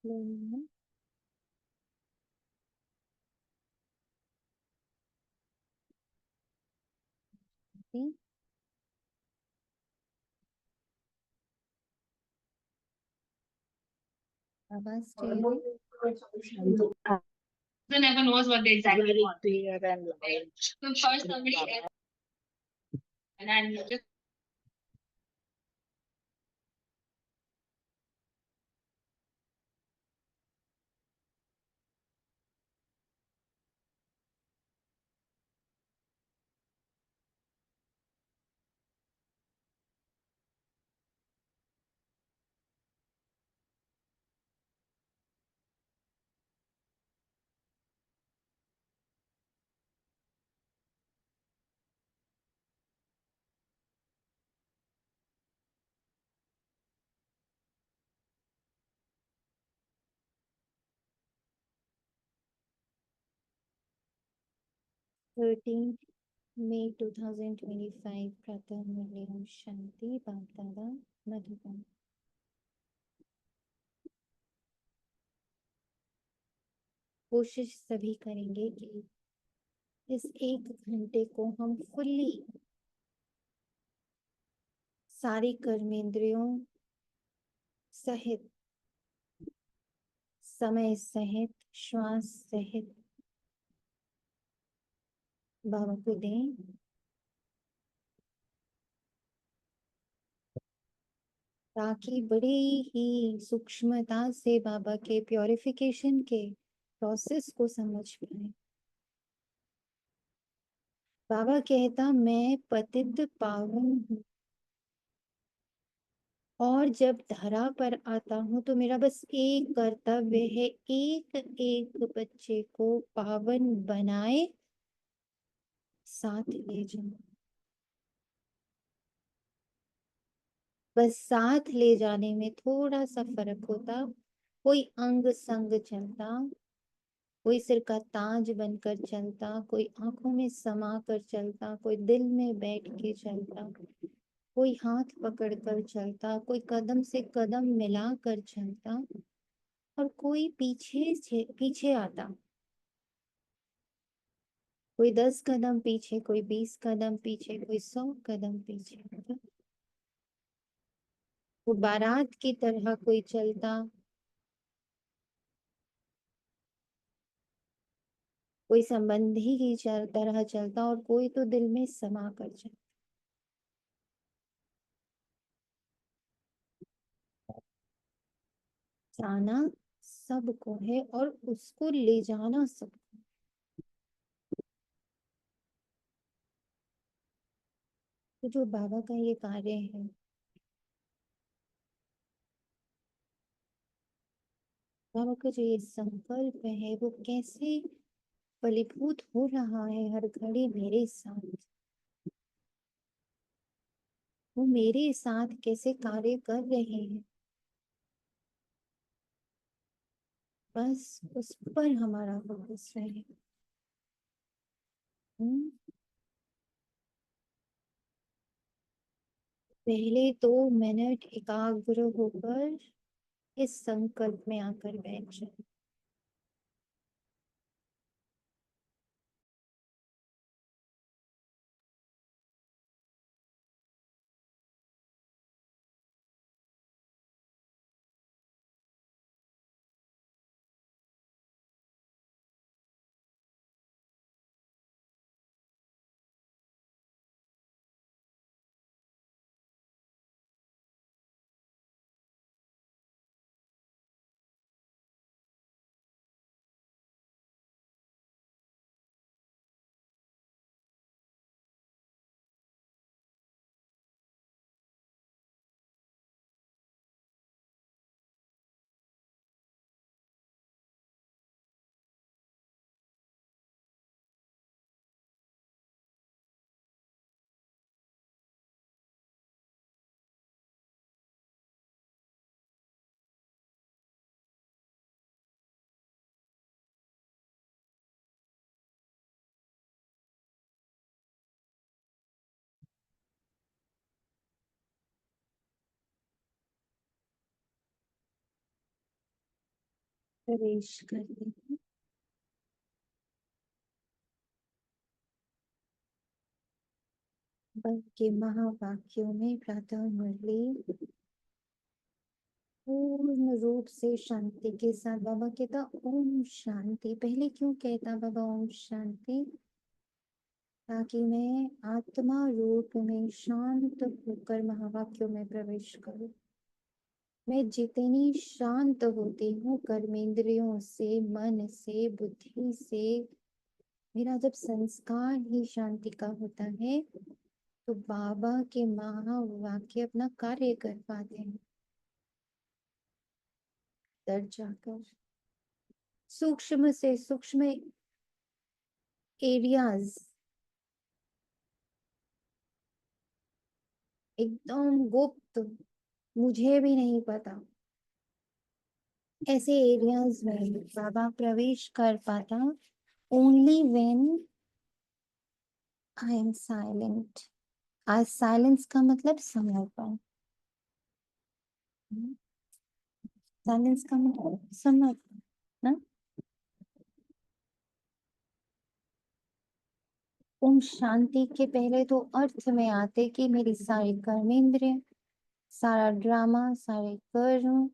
हम्म, ठीक। आवाज क्लियर है। They never knows what they exactly want. Clear and loud. So first somebody else, and then just 13 मई 2025 प्रातः मुरली ओम शांति बाप दादा मधुबन। कोशिश सभी करेंगे कि इस 1 घंटे को हम फुल्ली सारी कर्मेंद्रियों सहित, समय सहित, श्वास सहित बाबा को दें, ताकि बड़ी ही सूक्ष्मता से बाबा के प्योरिफिकेशन के प्रोसेस को समझ पाए। बाबा कहता मैं पतित पावन हूँ, और जब धरा पर आता हूँ तो मेरा बस एक कर्तव्य है, एक एक बच्चे को पावन बनाए साथ ले जाओ। बस साथ ले जाने में थोड़ा सा फर्क होता। कोई अंग संग चलता, कोई सिर का ताज बनकर चलता, कोई आंखों में समा कर चलता, कोई दिल में बैठ के चलता, कोई हाथ पकड़ कर चलता, कोई कदम से कदम मिला कर चलता, और कोई पीछे पीछे आता। कोई 10 कदम पीछे, कोई 20 कदम पीछे, कोई 100 कदम पीछे। मतलब वो बारात की तरह कोई चलता, कोई संबंधी की तरह चलता, और कोई तो दिल में समा कर चलता। जाना सबको है और उसको ले जाना सबको। तो जो बाबा का ये कार्य है, बाबा का जो ये संकल्प है, वो कैसे फलीभूत हो रहा है हर घड़ी मेरे साथ। वो मेरे साथ कैसे कार्य कर रहे हैं, बस उस पर हमारा फोकस रहे। हम्म, पहले 2 मिनट एकाग्र होकर इस संकल्प में आकर बैठ जाए। प्रवेश करते हैं। बल के महावाक्यों में प्रातः मुरली पूर्ण रूप से शांति के साथ बाबा कहता ओम शांति। पहले क्यों कहता बाबा ओम शांति? ताकि मैं आत्मा रूप में शांत होकर महावाक्यों में प्रवेश करूं। मैं जितनी शांत होती हूँ कर्मेंद्रियों से, मन से, बुद्धि से, मेरा जब संस्कार ही शांति का होता है तो बाबा के महावाक्य अपना कार्य कर पाते हैं। दर जाकर सूक्ष्म से सूक्ष्म एरियाज, एकदम गुप्त, मुझे भी नहीं पता, ऐसे एरियाज में बाबा प्रवेश कर पाता only when I am silent. आज साइलेंस का मतलब समर्पण। साइलेंस का मतलब समर्पण ना। ओम शांति के पहले तो अर्थ में आते कि मेरी सारी कर्मेंद्रिय, सारा ड्रामा, सारे कर्म,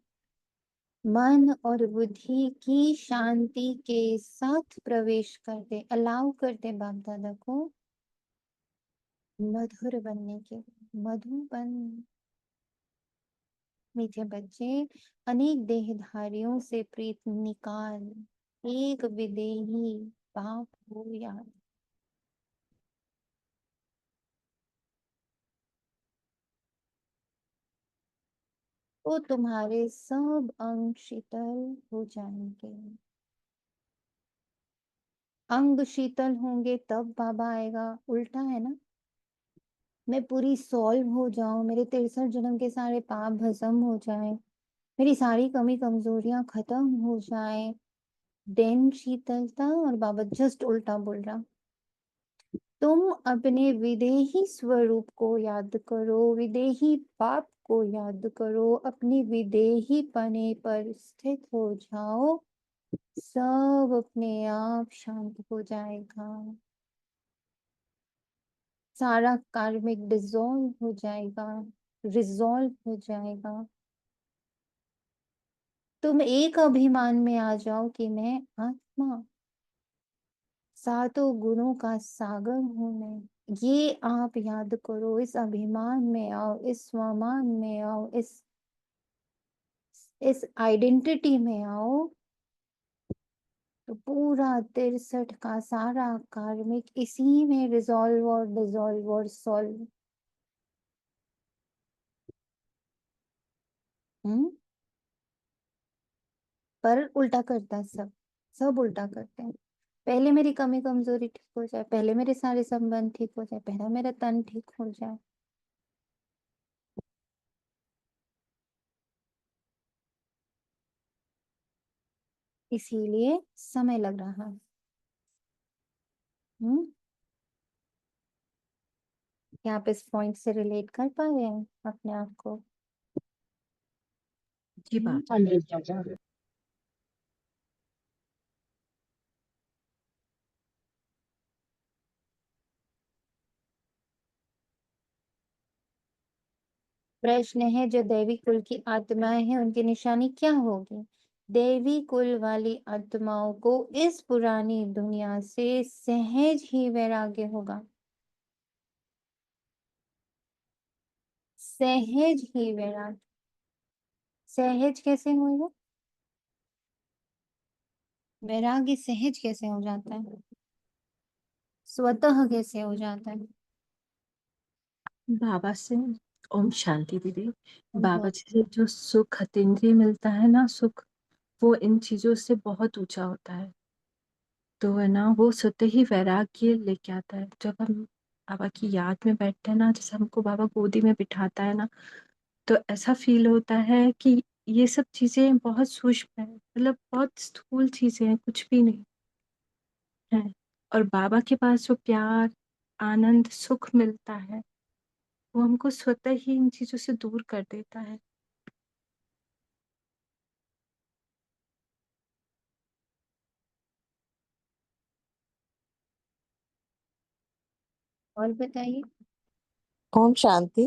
मन और बुद्धि की शांति के साथ प्रवेश करते, अलाउ करते बाप दादा को मधुर बनने के। मधुबन मीठे बच्चे अनेक देहधारियों से प्रीत निकाल, एक विदेही बाप हो याद। तो तुम्हारे सब अंग शीतल हो जाएंगे। अंग शीतल होंगे तब बाबा आएगा, उल्टा है ना। मैं पूरी सॉल्व हो जाऊं, मेरे 63 जन्म के सारे पाप भस्म हो जाएं, मेरी सारी कमी कमजोरियां खत्म हो जाएं, देन शीतलता। और बाबा जस्ट उल्टा बोल रहा। तुम अपने विदेही स्वरूप को याद करो, विदेही पाप को याद करो, अपने विदेही पने पर स्थित हो जाओ, सब अपने आप शांत हो जाएगा। सारा कार्मिक डिसॉल्व हो जाएगा, रिजॉल्व हो जाएगा। तुम एक अभिमान में आ जाओ कि मैं आत्मा, सातों गुणों का सागर हूं मैं। ये आप याद करो, इस अभिमान में आओ, इस स्वमान में आओ, इस आइडेंटिटी में आओ, तो पूरा 63 का सारा कार्मिक इसी में रिजॉल्व और डिसॉल्व और सॉल्व। हम्म। पर उल्टा करता है सब, सब उल्टा करते हैं। पहले मेरी कमी कमजोरी ठीक हो जाए, पहले मेरे सारे संबंध ठीक हो जाए, पहले मेरा तन ठीक हो जाए। इसीलिए समय लग रहा है। हम्म। क्या आप इस पॉइंट से रिलेट कर पा रहे हैं अपने आप को? जी हम्म। बात। 100%। प्रश्न है, जो दैवी कुल की आत्माएं हैं उनकी निशानी क्या होगी? देवी कुल वाली आत्माओं को इस पुरानी दुनिया से सहज ही वैराग्य होगा। सहज ही वैराग्य। सहज कैसे होगा? वैराग्य सहज कैसे हो जाता है? स्वतः कैसे हो जाता है? बाबा से, ओम शांति दीदी। बाबा बहुत। जी से जो सुख अतीन्द्रिय मिलता है ना, सुख, वो इन चीजों से बहुत ऊंचा होता है। तो है ना, वो स्वतः ही वैराग्य लेके आता है। जब हम बाबा की याद में बैठते हैं ना, जैसे हमको बाबा गोदी में बिठाता है ना, तो ऐसा फील होता है कि ये सब चीजें बहुत सूक्ष्म है, मतलब बहुत स्थूल चीजें हैं, कुछ भी नहीं है। और बाबा के पास जो प्यार, आनंद, सुख मिलता है, वो हमको स्वतः ही इन चीजों से दूर कर देता है। और बताइए। ओम शांति।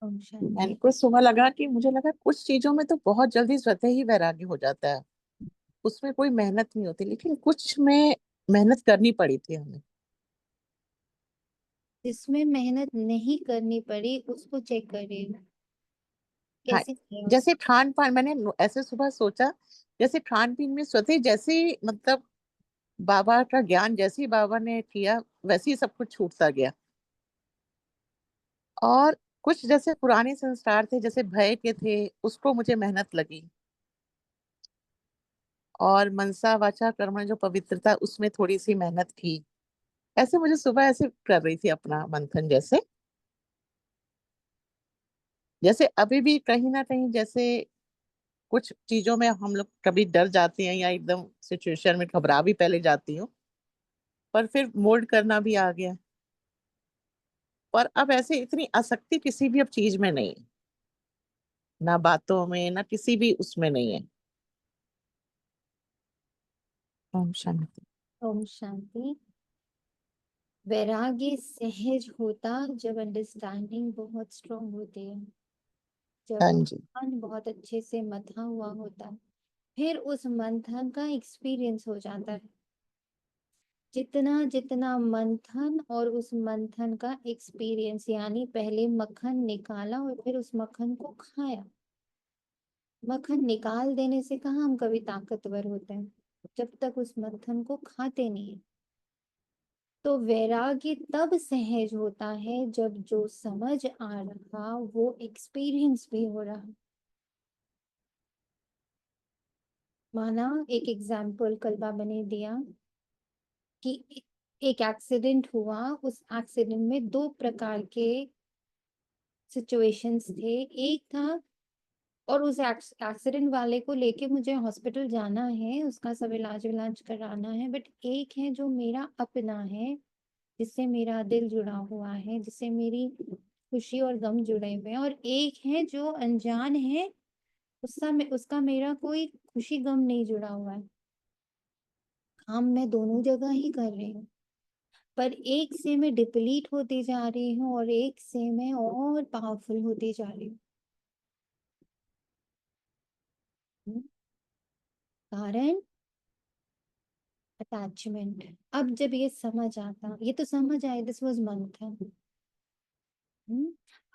ओम मैंने शांति। कुछ सुबह लगा कि मुझे लगा कुछ चीजों में तो बहुत जल्दी स्वतः ही वैराग्य हो जाता है, उसमें कोई मेहनत नहीं होती, लेकिन कुछ में मेहनत करनी पड़ी थी हमें। जिसमें मेहनत नहीं करनी पड़ी उसको चेक करिए हाँ, कैसे किया। जैसे खान पान, मैंने ऐसे सुबह सोचा, जैसे खान पीन में स्वतः जैसे ही मतलब बाबा का ज्ञान जैसे ही बाबा ने किया, वैसे ही सब कुछ छूटता गया। और कुछ जैसे पुराने संस्कार थे, जैसे भय के थे, उसको मुझे मेहनत लगी। और मनसा वाचा कर्मण जो पवित्रता, उसमें थोड़ी सी मेहनत की। ऐसे मुझे सुबह ऐसे कर रही थी अपना मंथन, जैसे जैसे अभी भी कहीं ना कहीं जैसे कुछ चीजों में हम लोग कभी डर जाते हैं, या एकदम सिचुएशन में घबरा भी पहले जाती हूँ, पर फिर मोल्ड करना भी आ गया। पर अब ऐसे इतनी आसक्ति किसी भी अब चीज में नहीं है, ना बातों में, ना किसी भी उसमें नहीं है। ओम शांति। ओम शांति। वैराग्य सहज होता जब अंडरस्टैंडिंग बहुत स्ट्रांग होती है, जब हाँ जी। मन बहुत अच्छे से मथा हुआ होता है, फिर उस मंथन का एक्सपीरियंस हो जाता है। जितना जितना मंथन और उस मंथन का एक्सपीरियंस, यानी पहले मक्खन निकाला और फिर उस मक्खन को खाया। मक्खन निकाल देने से कहाँ हम कभी ताकतवर होते हैं, जब तक उस मंथन को खाते नहीं है। तो वैराग्य तब सहज होता है जब जो समझ आ रहा वो एक्सपीरियंस भी हो रहा। माना एक एग्जाम्पल कल बाबा ने दिया कि एक एक्सीडेंट हुआ, उस एक्सीडेंट में दो प्रकार के सिचुएशंस थे। एक था, और उस एक्सीडेंट वाले को लेके मुझे हॉस्पिटल जाना है, उसका सब इलाज विलाज कराना है, बट एक है जो मेरा अपना है, जिससे मेरा दिल जुड़ा हुआ है, जिससे मेरी खुशी और गम जुड़े हुए हैं, और एक है जो अनजान है, उसका मेरा कोई खुशी गम नहीं जुड़ा हुआ है। काम मैं दोनों जगह ही कर रही हूँ, पर एक से मैं डिप्लीट होती जा रही हूँ और एक से मैं और पावरफुल होती जा रही हूँ। कारण अटैचमेंट। अब जब ये समझ आता, ये तो समझ आया, दिस वाज मंथन।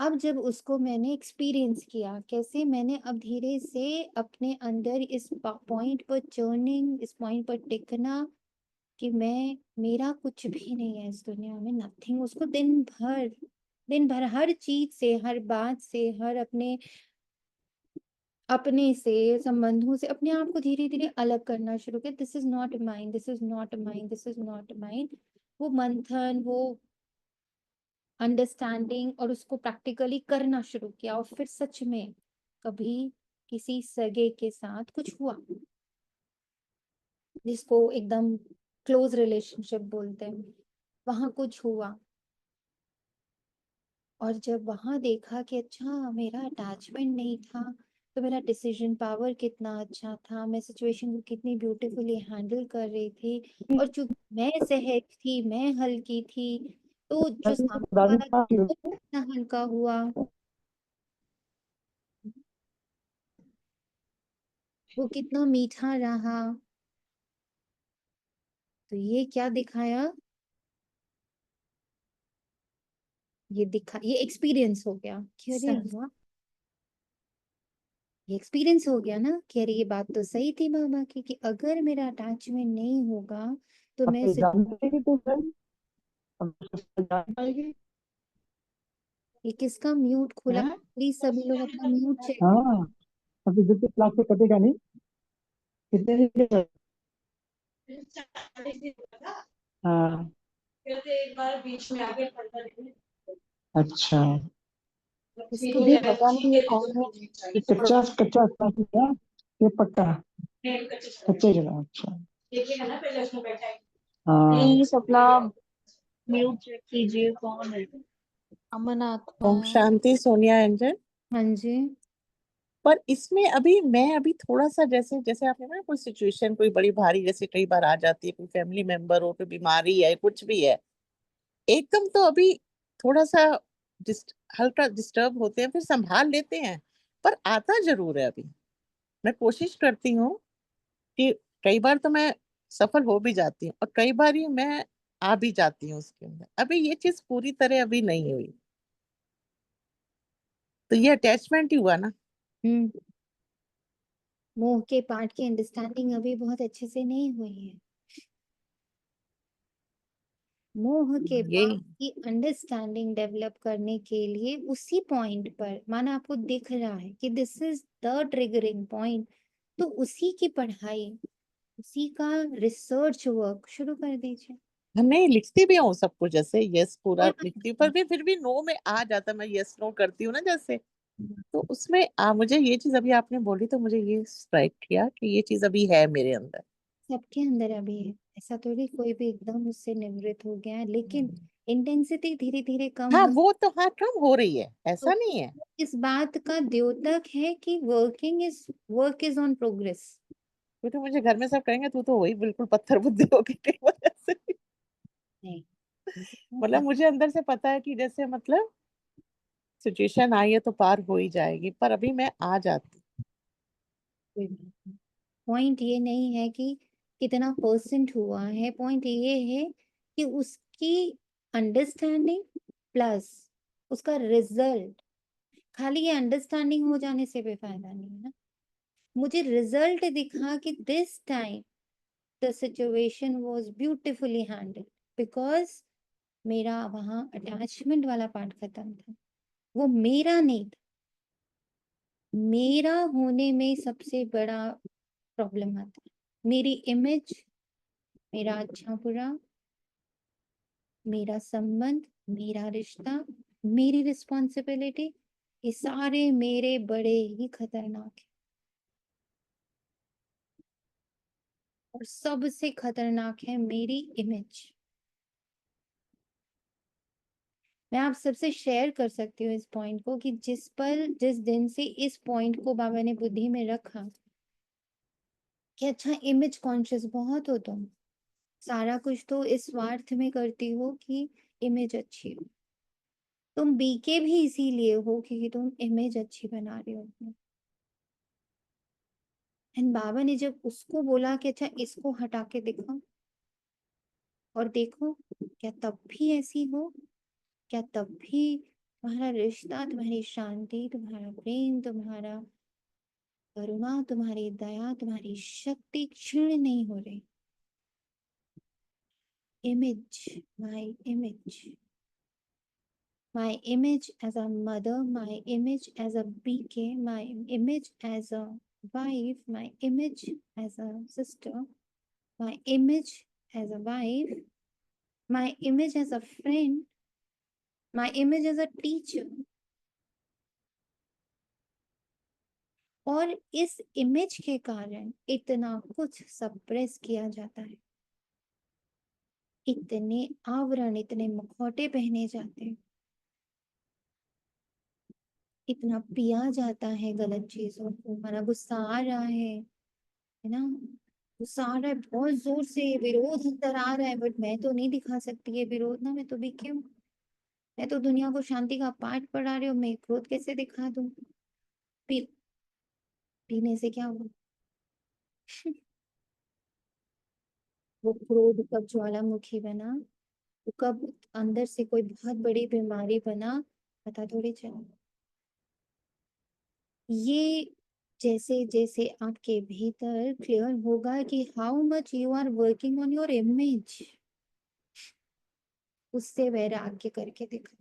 अब जब उसको मैंने एक्सपीरियंस किया, कैसे मैंने अब धीरे से अपने अंदर इस पॉइंट पर चर्निंग, इस पॉइंट पर टिकना कि मैं, मेरा कुछ भी नहीं है इस दुनिया में, नथिंग। उसको दिन भर हर चीज से, हर बात से, हर अपने अपने से, संबंधों से अपने आप को धीरे धीरे अलग करना शुरू किया। This is not mind, this is not mind, this is not mind. वो मंथन, वो अंडरस्टैंडिंग, और उसको प्रैक्टिकली करना शुरू किया। और फिर सच में कभी किसी सगे के साथ कुछ हुआ, जिसको एकदम क्लोज रिलेशनशिप बोलते हैं, वहां कुछ हुआ, और जब वहां देखा कि अच्छा मेरा अटैचमेंट नहीं था, तो मेरा डिसीजन पावर कितना अच्छा था, मैं सिचुएशन को कितनी ब्यूटीफुली हैंडल कर रही थी, और चूंकि मैं सहज थी, मैं हल्की थी, तो जो सामने वाला था, वो कितना हल्का हुआ, वो कितना मीठा रहा। तो ये क्या दिखाया, ये एक्सपीरियंस हो गया कि अरे वाह, ये एक्सपीरियंस हो गया ना कि अरे ये बात तो सही थी बाबा की, कि अगर मेरा अटैचमेंट नहीं होगा तो अब मैं तो जान पाएगी तो सही, अब तो जान पाएगी। ये किसका म्यूट खुला, हैं? प्लीज सभी लोग अपना म्यूट चेक। हाँ, अभी जब क्लास से कटेगा नहीं, कितने दिन के बाद? हाँ, एक बार बीच में आगे अच्छा। इसका ये पता नहीं ये कौन है, ये कच्चा कच्चा क्लास है, ये पक्का कच्चे जगह। अच्छा, देखिएगा ना, पहले उसमें बैठा है। हाँ। प्लीज अपना म्यूट चेक कीजिए, कौन है। अमन ओम आत्मा। शांति सोनिया एंजल। हाँ जी। पर इसमें अभी मैं अभी थोड़ा सा, जैसे जैसे आपने ना कोई सिचुएशन कोई बड़ी भारी जैसे कई बार आ जाती है, कोई फैमिली मेंबर हो, कोई बीमारी है, कुछ भी है, एकदम तो अभी थोड़ा सा हल्का डिस्टर्ब होते हैं, फिर संभाल लेते हैं, पर आता जरूर है। अभी मैं कोशिश करती हूँ कि कई बार तो मैं सफल हो भी जाती हूँ और कई बार ही मैं आ भी जाती हूँ उसके अंदर। अभी ये चीज पूरी तरह अभी नहीं हुई, तो ये अटैचमेंट ही हुआ ना। हम्म। मोह के पार्ट की अंडरस्टैंडिंग अभी बहुत अच्छे से नहीं हुई है। मोह के यही। पार्ट की अंडरस्टैंडिंग डेवलप करने के लिए उसी पॉइंट पर, माना आपको दिख रहा है कि this is the triggering point, तो उसी की पढ़ाई, उसी का रिसर्च वर्क शुरू कर दीजिए। हम नहीं लिखती भी हूँ सब कुछ, जैसे यस पूरा और लिखती हूँ, पर भी फिर भी नो में आ जाता। मैं यस नो करती हूँ ना जैसे, तो उसमें मुझे ये चीज अभी आपने बोली तो मुझे ये स्ट्राइक किया कि ये चीज अभी है मेरे अंदर। सबके अंदर अभी है, ऐसा थोड़ी कोई भी एकदम उससे निवृत्त हो गया है, लेकिन इंटेंसिटी धीरे धीरे कम हाँ हो। वो तो हाँ कम हो रही है, तो ऐसा नहीं है। इस बात का द्योतक है कि वर्क इज ऑन प्रोग्रेस। क्योंकि मुझे घर में सब कहेंगे तू तो वही बिल्कुल पत्थर बुद्धि हो गई कई बार ऐसे। नहीं, मतलब मुझे अंदर से पता है कि जैसे मतलब सिचुएशन आई है तो पार हो ही जाएगी, पर अभी मैं आ जाती। कोई बात नहीं। पॉइंट ये नहीं है कि कितना परसेंट हुआ है, पॉइंट ये है कि उसकी अंडरस्टैंडिंग प्लस उसका रिजल्ट। खाली ये अंडरस्टैंडिंग हो जाने से भी फायदा नहीं है ना। मुझे रिजल्ट दिखा कि this time the situation was beautifully handled, because मेरा वहां अटैचमेंट वाला पार्ट खत्म था। वो मेरा नहीं था। मेरा होने में सबसे बड़ा प्रॉब्लम आता है मेरी इमेज, मेरा अच्छा बुरा, मेरा संबंध, मेरा रिश्ता, मेरी रिस्पॉन्सिबिलिटी, ये सारे मेरे बड़े ही खतरनाक है। और सबसे खतरनाक है मेरी इमेज। मैं आप सबसे शेयर कर सकती हूँ इस पॉइंट को कि जिस दिन से इस पॉइंट को बाबा ने बुद्धि में रखा कि अच्छा इमेज कॉन्शियस बहुत हो तुम, सारा कुछ तो इस स्वार्थ में करती हो कि इमेज अच्छी हो। तुम बीके भी इसीलिए हो क्योंकि तुम इमेज अच्छी बना रहे हो अपनी। एंड बाबा ने जब उसको बोला कि अच्छा इसको हटा के दिखाओ और देखो, क्या तब भी ऐसी हो? क्या तब भी तुम्हारा रिश्ता, तुम्हारी शांति, तुम्हारा प्रेम, तुम्हारा करुणा, तुम्हारी दया, तुम्हारी शक्ति क्षीण नहीं हो रही? Image, my image, my image as a mother, my image as a BK, my image as a wife, my image as a sister, my image as a wife, my image as a friend, my image as a teacher. और इस image के कारण इतना कुछ suppress किया जाता है, इतने आवरण, इतने मुखौटे पहने जाते हैं, इतना पिया जाता है गलत चीजों को। हमारा गुस्सा आ रहा है ना, गुस्सा आ रहा है, बहुत जोर से विरोध अंदर आ रहा है, बट मैं तो नहीं दिखा सकती है विरोध ना, मैं तो भी क्यों, मैं तो दुनिया को शांति का पाठ पढ़ा रही हूँ, मैं क्रोध कैसे दिखा दूं? पी पीने से क्या होगा? वो क्रोध कब ज्वालामुखी बना, वो कब अंदर से कोई बहुत बड़ी बीमारी बना, पता थोड़ी चला। ये जैसे जैसे आपके भीतर क्लियर होगा कि how much you are working on your image, उससे वैराग्य करके दिखा।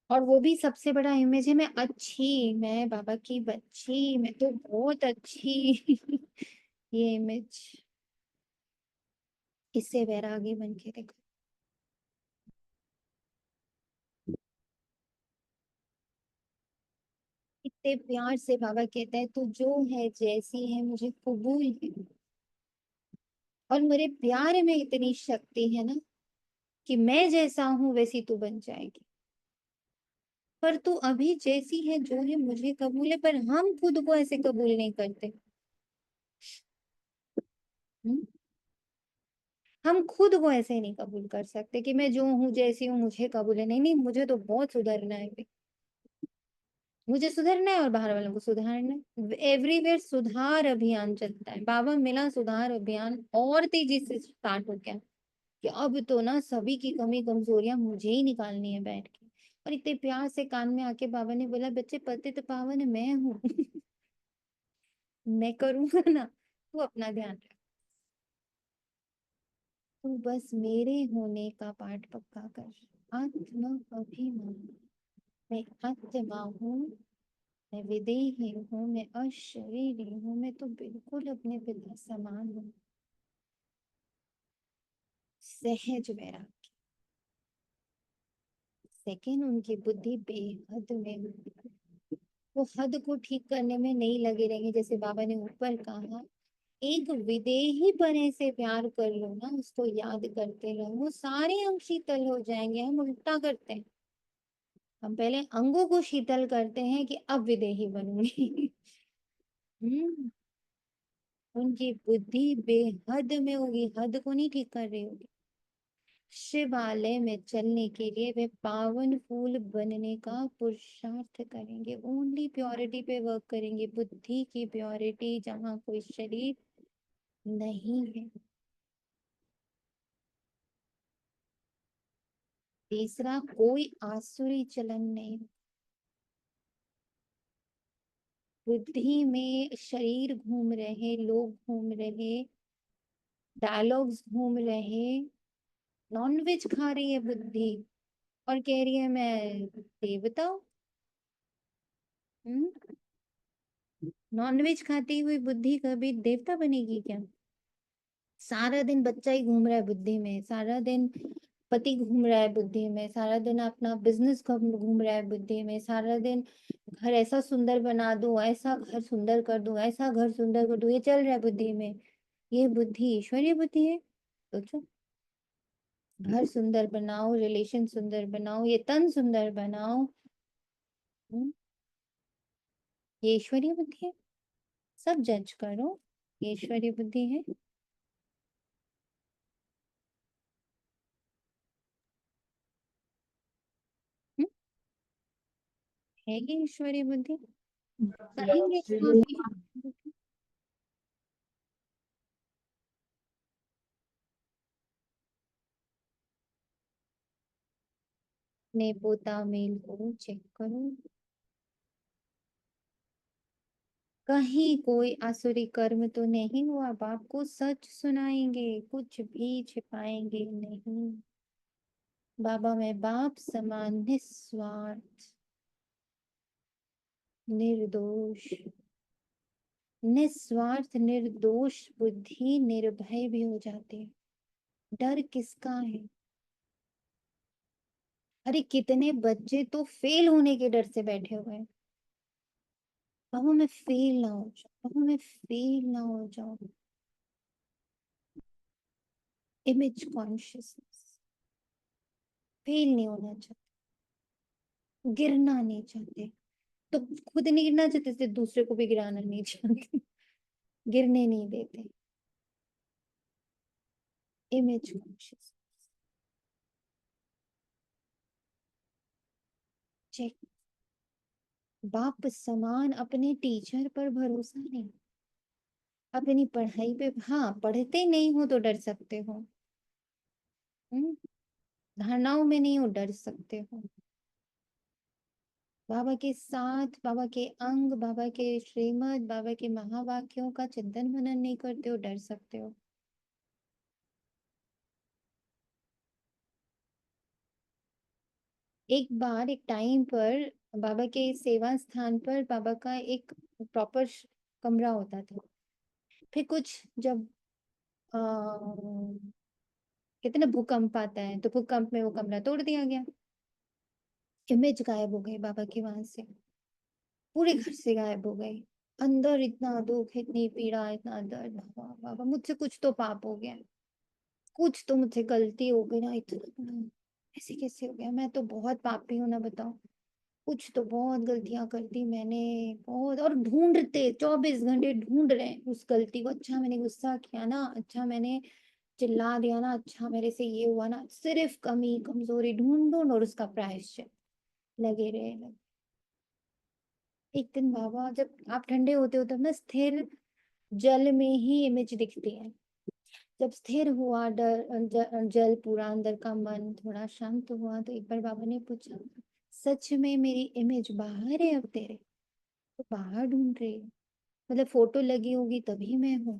और वो भी सबसे बड़ा इमेज है, मैं अच्छी, मैं बाबा की बच्ची, मैं तो बहुत अच्छी। ये इमेज, इससे वैरागी बन के देखो। इतने प्यार से बाबा कहता है तू जो है जैसी है मुझे कबूल है। और मेरे प्यार में इतनी शक्ति है ना कि मैं जैसा हूं वैसी तू बन जाएगी। पर तू अभी जैसी है जो है मुझे कबूल है, पर हम खुद को ऐसे कबूल नहीं करते। हम्म? हम खुद को ऐसे नहीं कबूल कर सकते कि मैं जो हूँ जैसी हूँ मुझे कबूल है। नहीं नहीं, मुझे तो बहुत सुधरना है भाई, मुझे सुधरना है और बाहर वालों को सुधारना है। एवरीवेयर सुधार अभियान चलता है। बाबा मिला सुधार अभियान और तेजी से स्टार्ट हो गया कि अब तो ना सभी की कमी कमजोरियां मुझे ही निकालनी है बैठ के। और इतने प्यार से कान में आके बाबा ने बोला, बच्चे पतित पावन मैं हूँ मैं करूंगा ना, तू अपना ध्यान रख, तू बस मेरे होने का पाठ पक्का कर। आत्म अभिमान, मैं आत्मा हूँ, मैं विदेही हूँ, मैं अशरीरी हूँ, मैं तो बिल्कुल अपने पिता समान हूँ। सहज वैराग्य। सेकंड, उनकी बुद्धि बेहद में होती है। वो हद को ठीक करने में नहीं लगे रहेंगे। जैसे बाबा ने ऊपर कहा, एक विदेही पने से प्यार कर लो ना, उसको याद करते रहो, वो सारे अंग शीतल हो जाएंगे। हम उल्टा करते हैं, हम पहले अंगों को शीतल करते हैं कि अब विदेही बनूंगी हम्म। उनकी बुद्धि बेहद में होगी, हद को नहीं ठीक कर रही होगी। शिवालय में चलने के लिए वे पावन फूल बनने का पुरुषार्थ करेंगे। ओनली प्योरिटी पे वर्क करेंगे, बुद्धि की प्योरिटी, जहाँ कोई शरीर नहीं है। तीसरा, कोई आसुरी चलन नहीं। बुद्धि में शरीर घूम रहे, लोग घूम रहे, डायलॉग्स घूम रहे, नॉनवेज खा रही है बुद्धि और कह रही है मैं देवता हूँ। नॉनवेज खाती हुई बुद्धि कभी देवता बनेगी क्या? सारा दिन बच्चा ही घूम रहा है बुद्धि में, सारा दिन पति घूम रहा है बुद्धि में, सारा दिन अपना बिजनेस घूम रहा है बुद्धि में, सारा दिन घर ऐसा सुंदर बना दूं, ऐसा घर सुंदर कर दूं, ऐसा घर सुंदर कर दूं, ये चल रहा है बुद्धि में। ये बुद्धि ईश्वरीय बुद्धि है? सोचो, घर सुंदर बनाओ, रिलेशन सुंदर बनाओ, ये तन सुंदर बनाओ, हम्म, ये ईश्वरीय बुद्धि है? सब जज करो, ये ईश्वरीय बुद्धि है? हम्म, है ये ईश्वरीय बुद्धि? कहेंगे हाँ, ईश्वरीय बुद्धि। ने पोता मेल को चेक करो, कहीं कोई आसुरी कर्म तो नहीं हुआ। बाप को सच सुनाएंगे, कुछ भी छिपाएंगे नहीं। बाबा में बाप समान निस्वार्थ, निर्दोष, निस्वार्थ निर्दोष बुद्धि निर्भय भी हो जाती है। डर किसका है? अरे कितने बच्चे तो फेल होने के डर से बैठे हुए हैं। बाबा मैं फेल ना हो जाऊं, बाबा मैं फेल ना हो जाऊं। इमेज कॉन्शियसनेस, फेल नहीं होना चाहते, गिरना नहीं चाहते, तो खुद नहीं गिरना चाहते तो दूसरे को भी गिराना नहीं चाहते गिरने नहीं देते। Image conscious, check. बाप समान अपने टीचर पर भरोसा नहीं, अपनी पढ़ाई पे, हाँ पढ़ते नहीं हो तो डर सकते हो, हम्म, धारणाओं में नहीं हो डर सकते हो। बाबा के साथ, बाबा के अंग, बाबा के श्रीमद्, बाबा के महावाक्यों का चिंतन मनन नहीं करते हो, डर सकते हो। एक बार एक टाइम पर बाबा के सेवा स्थान पर बाबा का एक प्रॉपर कमरा होता था। फिर कुछ जब आ, कहते ना भूकंप आता है, तो भूकंप में वो कमरा तोड़ दिया गया। इमेज गायब हो गई बाबा की वहां से, पूरे घर से गायब हो गई। अंदर इतना दुख, इतनी पीड़ा, इतना दर्द, बाबा बाबा मुझसे कुछ तो पाप हो गया, कुछ तो मुझसे गलती हो गई ना, इतना बड़ा ऐसे कैसे हो गया, मैं तो बहुत पापी हूँ ना, बताओ। कुछ तो बहुत गलतियां कर दी मैंने, बहुत। और ढूंढते 24 घंटे ढूंढ रहे हैं उस गलती को। अच्छा मैंने गुस्सा किया ना, अच्छा मैंने चिल्ला दिया ना, अच्छा मेरे से ये हुआ ना, सिर्फ कमी कमजोरी ढूंढ ढूंढ और उसका प्रायश्चित लगे रहे। एक दिन बाबा, जब आप ठंडे होते हो तब ना स्थिर जल में ही इमेज दिखती है। जब स्थिर हुआ जल पूरा, अंदर का मन थोड़ा शांत हुआ, तो एक बार बाबा ने पूछा, सच में मेरी इमेज बाहर है अब तेरे? तो बाहर ढूंढ रही है, मतलब फोटो लगी होगी तभी मैं हूँ।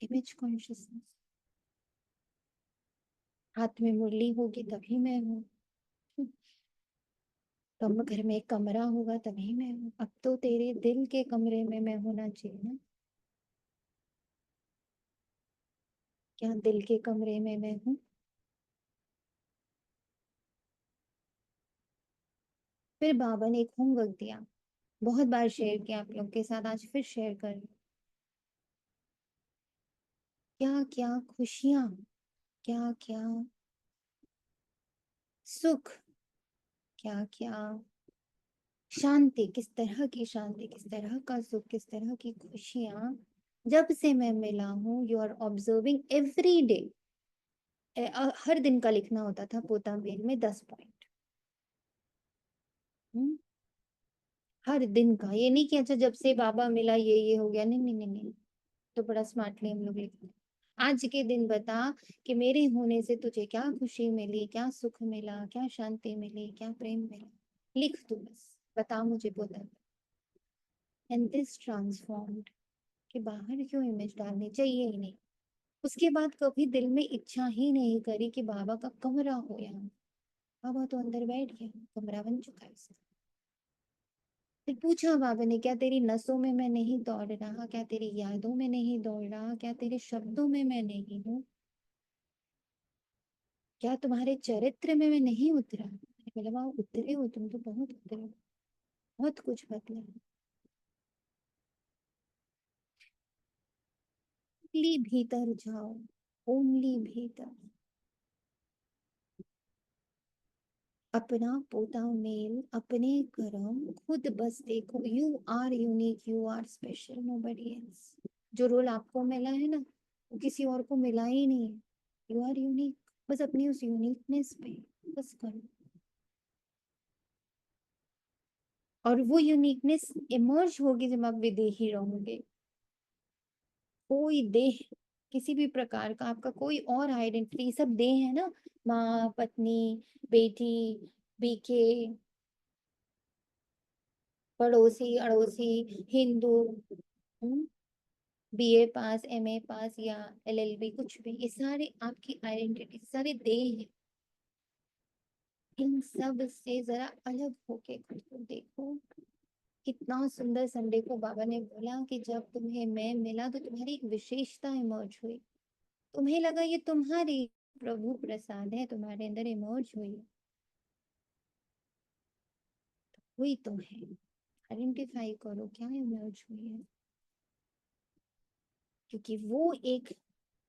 Image consciousness. हाथ में मुरली होगी तभी मैं हूँ। कम घर में एक कमरा होगा तभी मैं हूँ। अब तो तेरे दिल के कमरे में मैं होना चाहिए ना। क्या दिल के कमरे में मैं हूँ? फिर बाबा ने एक होमवर्क दिया, बहुत बार शेयर किया आप लोग के साथ, आज फिर शेयर कर रही हूँ। क्या क्या खुशियां, क्या क्या सुख, क्या क्या शांति, किस तरह की शांति, किस तरह का सुख, किस तरह की खुशियां जब से मैं मिला हूँ। You are observing every day. हर दिन का लिखना होता था पोता मेल में 10 पॉइंट। हर दिन का, ये नहीं कि अच्छा जब से बाबा मिला ये हो गया, नहीं नहीं नहीं नहीं। तो बड़ा स्मार्टली हम लोग लिखते हैं, आज के दिन बता कि मेरे होने से तुझे क्या खुशी मिली, क्या सुख मिला, क्या शांति मिली, क्या प्रेम मिला। लिख तू, बस बता मुझे, बोला। एंड दिस ट्रांसफॉर्म्ड, कि बाहर क्यों इमेज डालनी चाहिए ही नहीं। उसके बाद कभी दिल में इच्छा ही नहीं करी कि बाबा का कमरा हो यहाँ। बाबा तो अंदर बैठ गया, कमरा बन चुका है उसका। फिर पूछा बाबा ने, क्या तेरी नसों में मैं नहीं दौड़ रहा? क्या तेरी यादों में नहीं दौड़ रहा? क्या तेरे शब्दों में मैं नहीं हूँ? क्या तुम्हारे चरित्र में मैं नहीं उतरा? मैंने बोला, वहां उतरे हो तुम, तो बहुत उतरे हो, बहुत कुछ बदला। ओनली भीतर जाओ, ओनली भीतर। अपना पोता मेल, अपने कर्म खुद बस देखो। You are unique, you are special, nobody else. जो रोल आपको मिला है ना, वो किसी और को मिला ही नहीं है। यू आर यूनिक, बस अपनी उस यूनिकनेस पे बस करो। और वो यूनिकनेस इमर्ज होगी जब आप विदेही रहोगे। कोई देह, किसी भी प्रकार का आपका कोई और आइडेंटिटी, सब देह है ना, माँ, पत्नी, बेटी, बीके, पड़ोसी, अड़ोसी, हिंदू, बीए पास, एमए पास या एलएलबी, कुछ भी, ये सारे आपकी आइडेंटिटी, सारे देह हैं। इन सब से जरा अलग होके खुद को देखो। कितना सुंदर संडे को बाबा ने बोला कि जब तुम्हें मैं मिला तो तुम्हारी एक विशेषता इमर्ज हुई। तुम्हें लगा ये तुम्हारी प्रभु प्रसाद है, तुम्हारे अंदर इमर्ज हुई है। हुई तो है, आइडेंटिफाई करो क्या इमर्ज हुई है। क्योंकि वो एक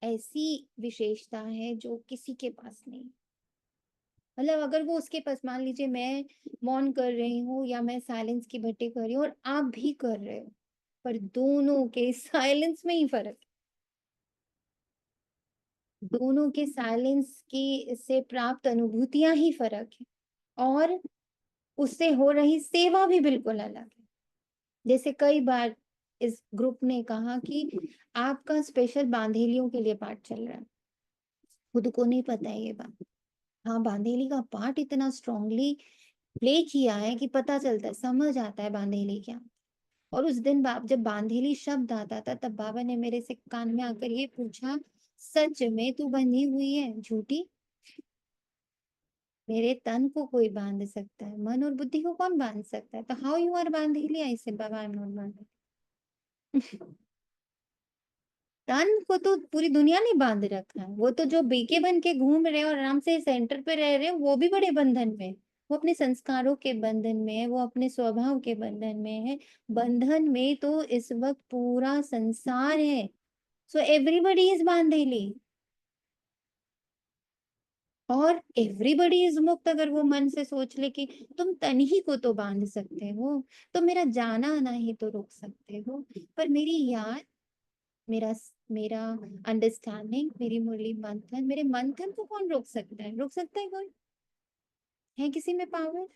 ऐसी विशेषता है जो किसी के पास नहीं। मतलब अगर वो उसके पास, मान लीजिए मैं मौन कर रही हूँ या मैं साइलेंस की भट्टी कर रही हूँ और आप भी कर रहे हो, पर दोनों के साइलेंस में ही फर्क है। दोनों के साइलेंस की से प्राप्त अनुभूतियां ही फर्क है, और उससे हो रही सेवा भी बिल्कुल अलग है। जैसे कई बार इस ग्रुप ने कहा कि आपका स्पेशल बांधेलियों के लिए पाठ चल रहा है, खुद को नहीं पता है ये बात। हाँ, बांधेली का पाठ इतना स्ट्रांगली प्ले किया है कि पता चलता है, समझ आता है बांधेली क्या। और उस दिन जब बांधेली शब्द आता था, तब बाबा ने मेरे से कान में आकर ये पूछा, सच में तू बंधी हुई है झूठी? मेरे तन को कोई बांध सकता है, मन और बुद्धि को कौन बांध सकता है? तो हाउ यू आर बांधेली? आई से बाबा, आई एम नॉट बांधेली। तन को तो पूरी दुनिया ने बांध रखा है। वो तो जो बीके बन के घूम रहे हैं और आराम से सेंटर पे रह रहे हैं, वो भी बड़े बंधन में है। वो अपने संस्कारों के बंधन में है, वो अपने स्वभाव के बंधन में है। बंधन में तो इस वक्त पूरा संसार है। सो एवरीबडी इज बांधेली, और एवरीबडी इज मुक्त। अगर वो मन से सोच ले कि तुम तन ही को तो बांध सकते हो, तो मेरा जाना आना ही तो रोक सकते हो, पर मेरी याद मेरा मेरा अंडरस्टैंडिंग, मेरी मुरली मंथन, मेरे मंथन को कौन रोक सकता है? रोक सकता है कोई? है किसी में पावर?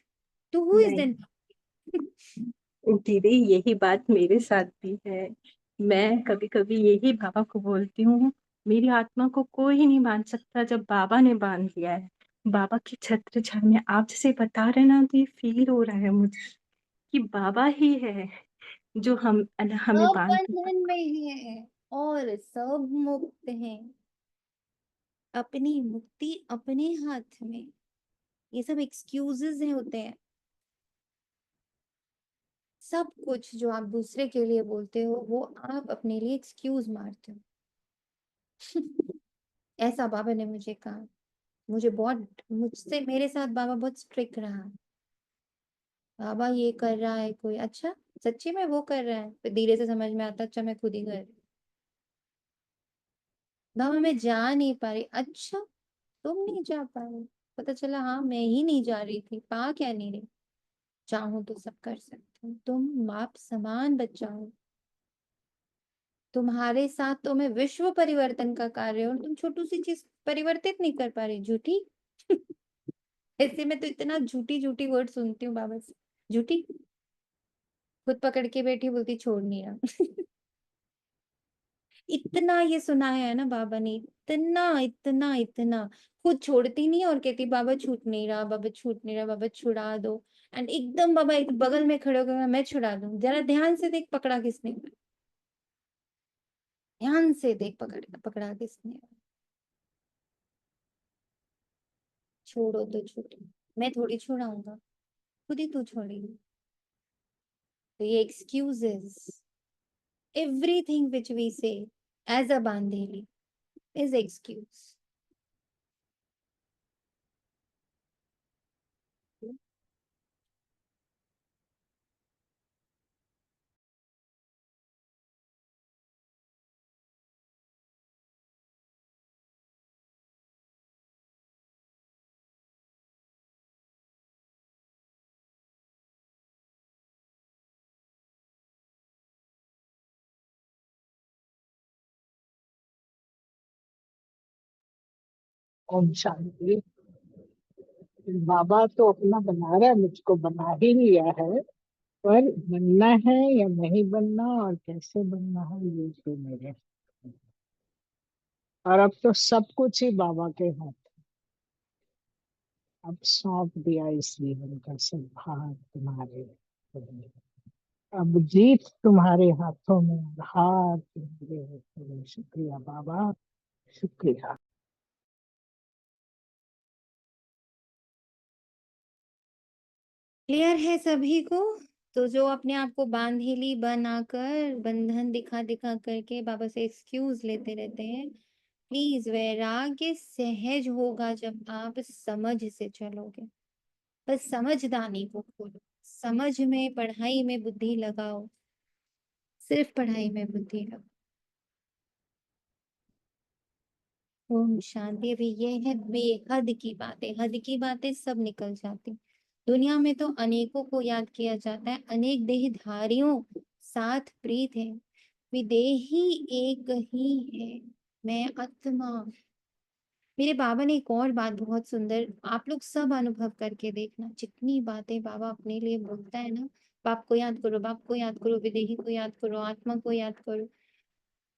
तो हु इज नहीं देन? दीदी, यही बात मेरे साथ भी है। मैं कभी कभी यही बाबा को बोलती हूँ, मेरी आत्मा को कोई नहीं बांध सकता जब बाबा ने बांध लिया है। बाबा की छत्र छाया में आप जैसे बता रहे ना, तो ये फील हो रहा है मुझे कि बाबा ही है जो हमें सब बांध बंधन में है और सब मुक्त हैं। अपनी मुक्ति अपने हाथ में। ये सब एक्सक्यूजेस हैं, होते हैं। सब कुछ जो आप दूसरे के लिए बोलते हो वो आप अपने लिए एक्सक्यूज मारते हो। ऐसा बाबा ने मुझे कहा। मुझसे मेरे साथ बाबा बहुत स्ट्रिक्ट रहा। बाबा ये कर रहा है कोई, अच्छा सच्ची में वो कर रहा है, फिर धीरे से समझ में आता, अच्छा मैं खुद ही कर रही। बाबा मैं जा नहीं पा रही, अच्छा तुम नहीं जा पा रही, पता चला हाँ मैं ही नहीं जा रही थी, पा क्या नहीं रही। चाहूं तो सब कर सकती हूँ, तुम बाप समान बच्चा हो, तुम्हारे साथ तो मैं विश्व परिवर्तन का कार्य और तुम छोटू सी चीज परिवर्तित नहीं कर पा रही, झूठी। ऐसे में तो इतना झूठी झूठी वर्ड सुनती हूँ बाबा से, झूठी। खुद पकड़ के बैठी, बोलती छोड़ नहीं रहा। इतना ये सुनाया है ना बाबा ने, इतना इतना इतना। खुद छोड़ती नहीं और कहती बाबा छूट नहीं रहा, बाबा छूट नहीं रहा, बाबा छुड़ा दो। एंड एकदम बाबा एक बगल में खड़े होकर मैं छुड़ा दूं, जरा ध्यान से देख पकड़ा किसने, ध्यान से देख पकड़ा किसने। छोड़ो तो छोड़ो, मैं थोड़ी छुड़ाऊंगा, खुद ही तू छोड़ेगी। तो ये एक्सक्यूजेस, एवरीथिंग विच वी से as a बांधेली is excuse. Om Shanti. बाबा तो अपना बना रहा है, मुझको बना ही लिया है, पर बनना है या नहीं बनना और कैसे बनना है ये तो मेरे। और अब तो सब कुछ ही बाबा के हाथ। अब सौंप दिया इस जीवन का सब भार तुम्हारे। अब जीत तुम्हारे हाथों में और हार तुम्हारे हाथों में। शुक्रिया बाबा, शुक्रिया। क्लियर है सभी को? तो जो अपने आप को बांधेली बनाकर बंधन दिखा दिखा करके बाबा से एक्सक्यूज लेते रहते हैं, प्लीज वैराग्य सहज होगा जब आप समझ से चलोगे। बस समझदानी को खोलो, समझ में पढ़ाई में बुद्धि लगाओ, सिर्फ पढ़ाई में बुद्धि लगाओ। ओम शांति। अभी ये है बेहद की बातें, हद की बातें सब निकल जाती। दुनिया में तो अनेकों को याद किया जाता है, अनेक देहधारियों साथ प्रीत है, विदेही एक ही है, मैं आत्मा। मेरे बाबा ने एक और बात बहुत सुंदर, आप लोग सब अनुभव करके देखना, जितनी बातें बाबा अपने लिए बोलता है ना, बाप को याद करो, बाप को याद करो, विदेही को याद करो, आत्मा को याद करो,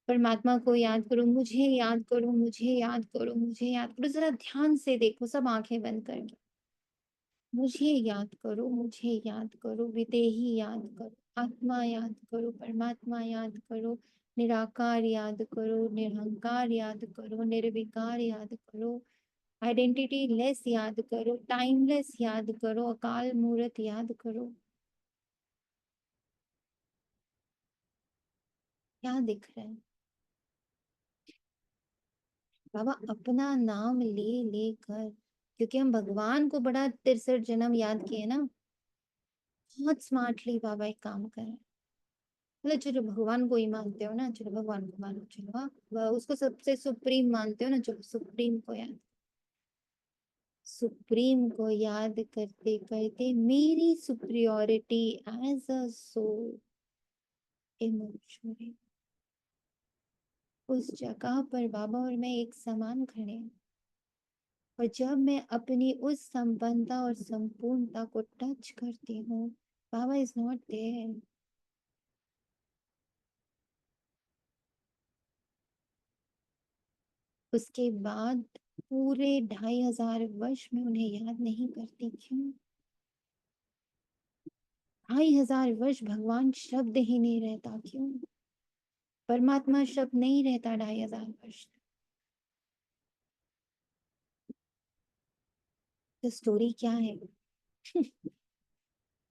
परमात्मा को याद करो, मुझे याद करो, मुझे याद करो, मुझे याद करो। जरा ध्यान से देखो, सब आंखें बंद करके, मुझे याद करो, मुझे याद करो, विदेही याद करो, आत्मा याद करो, परमात्मा याद करो, निराकार याद करो, निरहंकार याद करो, निर्विकार याद करो, आइडेंटिटी लेस याद करो, टाइमलेस याद करो, अकाल मूर्त याद करो। क्या दिख रहा है? बाबा अपना नाम ले लेकर, क्योंकि हम भगवान को बड़ा 63 जन्म याद किए ना, बहुत स्मार्टली बाबा एक काम करें। मतलब चलो भगवान को ही मानते हो ना, चलो भगवान को मानो, चलो हाँ, उसको सबसे सुप्रीम मानते हो ना, चलो सुप्रीम को याद, सुप्रीम को याद करते करते मेरी superiority as a soul emotionally, उस जगह पर बाबा और मैं एक समान खड़े हैं। और जब मैं अपनी उस संपन्नता और संपूर्णता को टच करती हूँ, बाबा इज नॉट देयर। उसके बाद पूरे 2500 वर्ष में उन्हें याद नहीं करती। क्यों? 2500 वर्ष भगवान शब्द ही नहीं रहता। क्यों? परमात्मा शब्द नहीं रहता 2500 वर्ष। तो स्टोरी क्या है?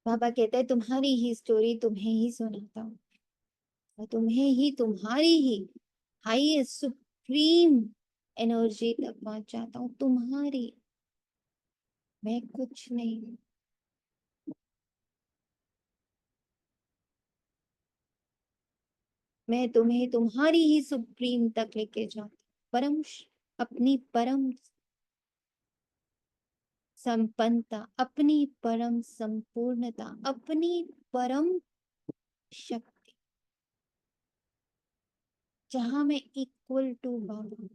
बाबा कहते हैं तुम्हारी ही स्टोरी तुम्हें ही सुनाता हूँ, और तुम्हें ही तुम्हारी ही हाईएस्ट सुप्रीम एनर्जी तक पहुंचाता हूँ। तुम्हारी, मैं कुछ नहीं। मैं तुम्हें तुम्हारी ही सुप्रीम तक लेके जाता, अपनी परम संपन्नता, अपनी परम संपूर्णता, अपनी परम शक्ति, जहां मैं इक्वल टू बाबा।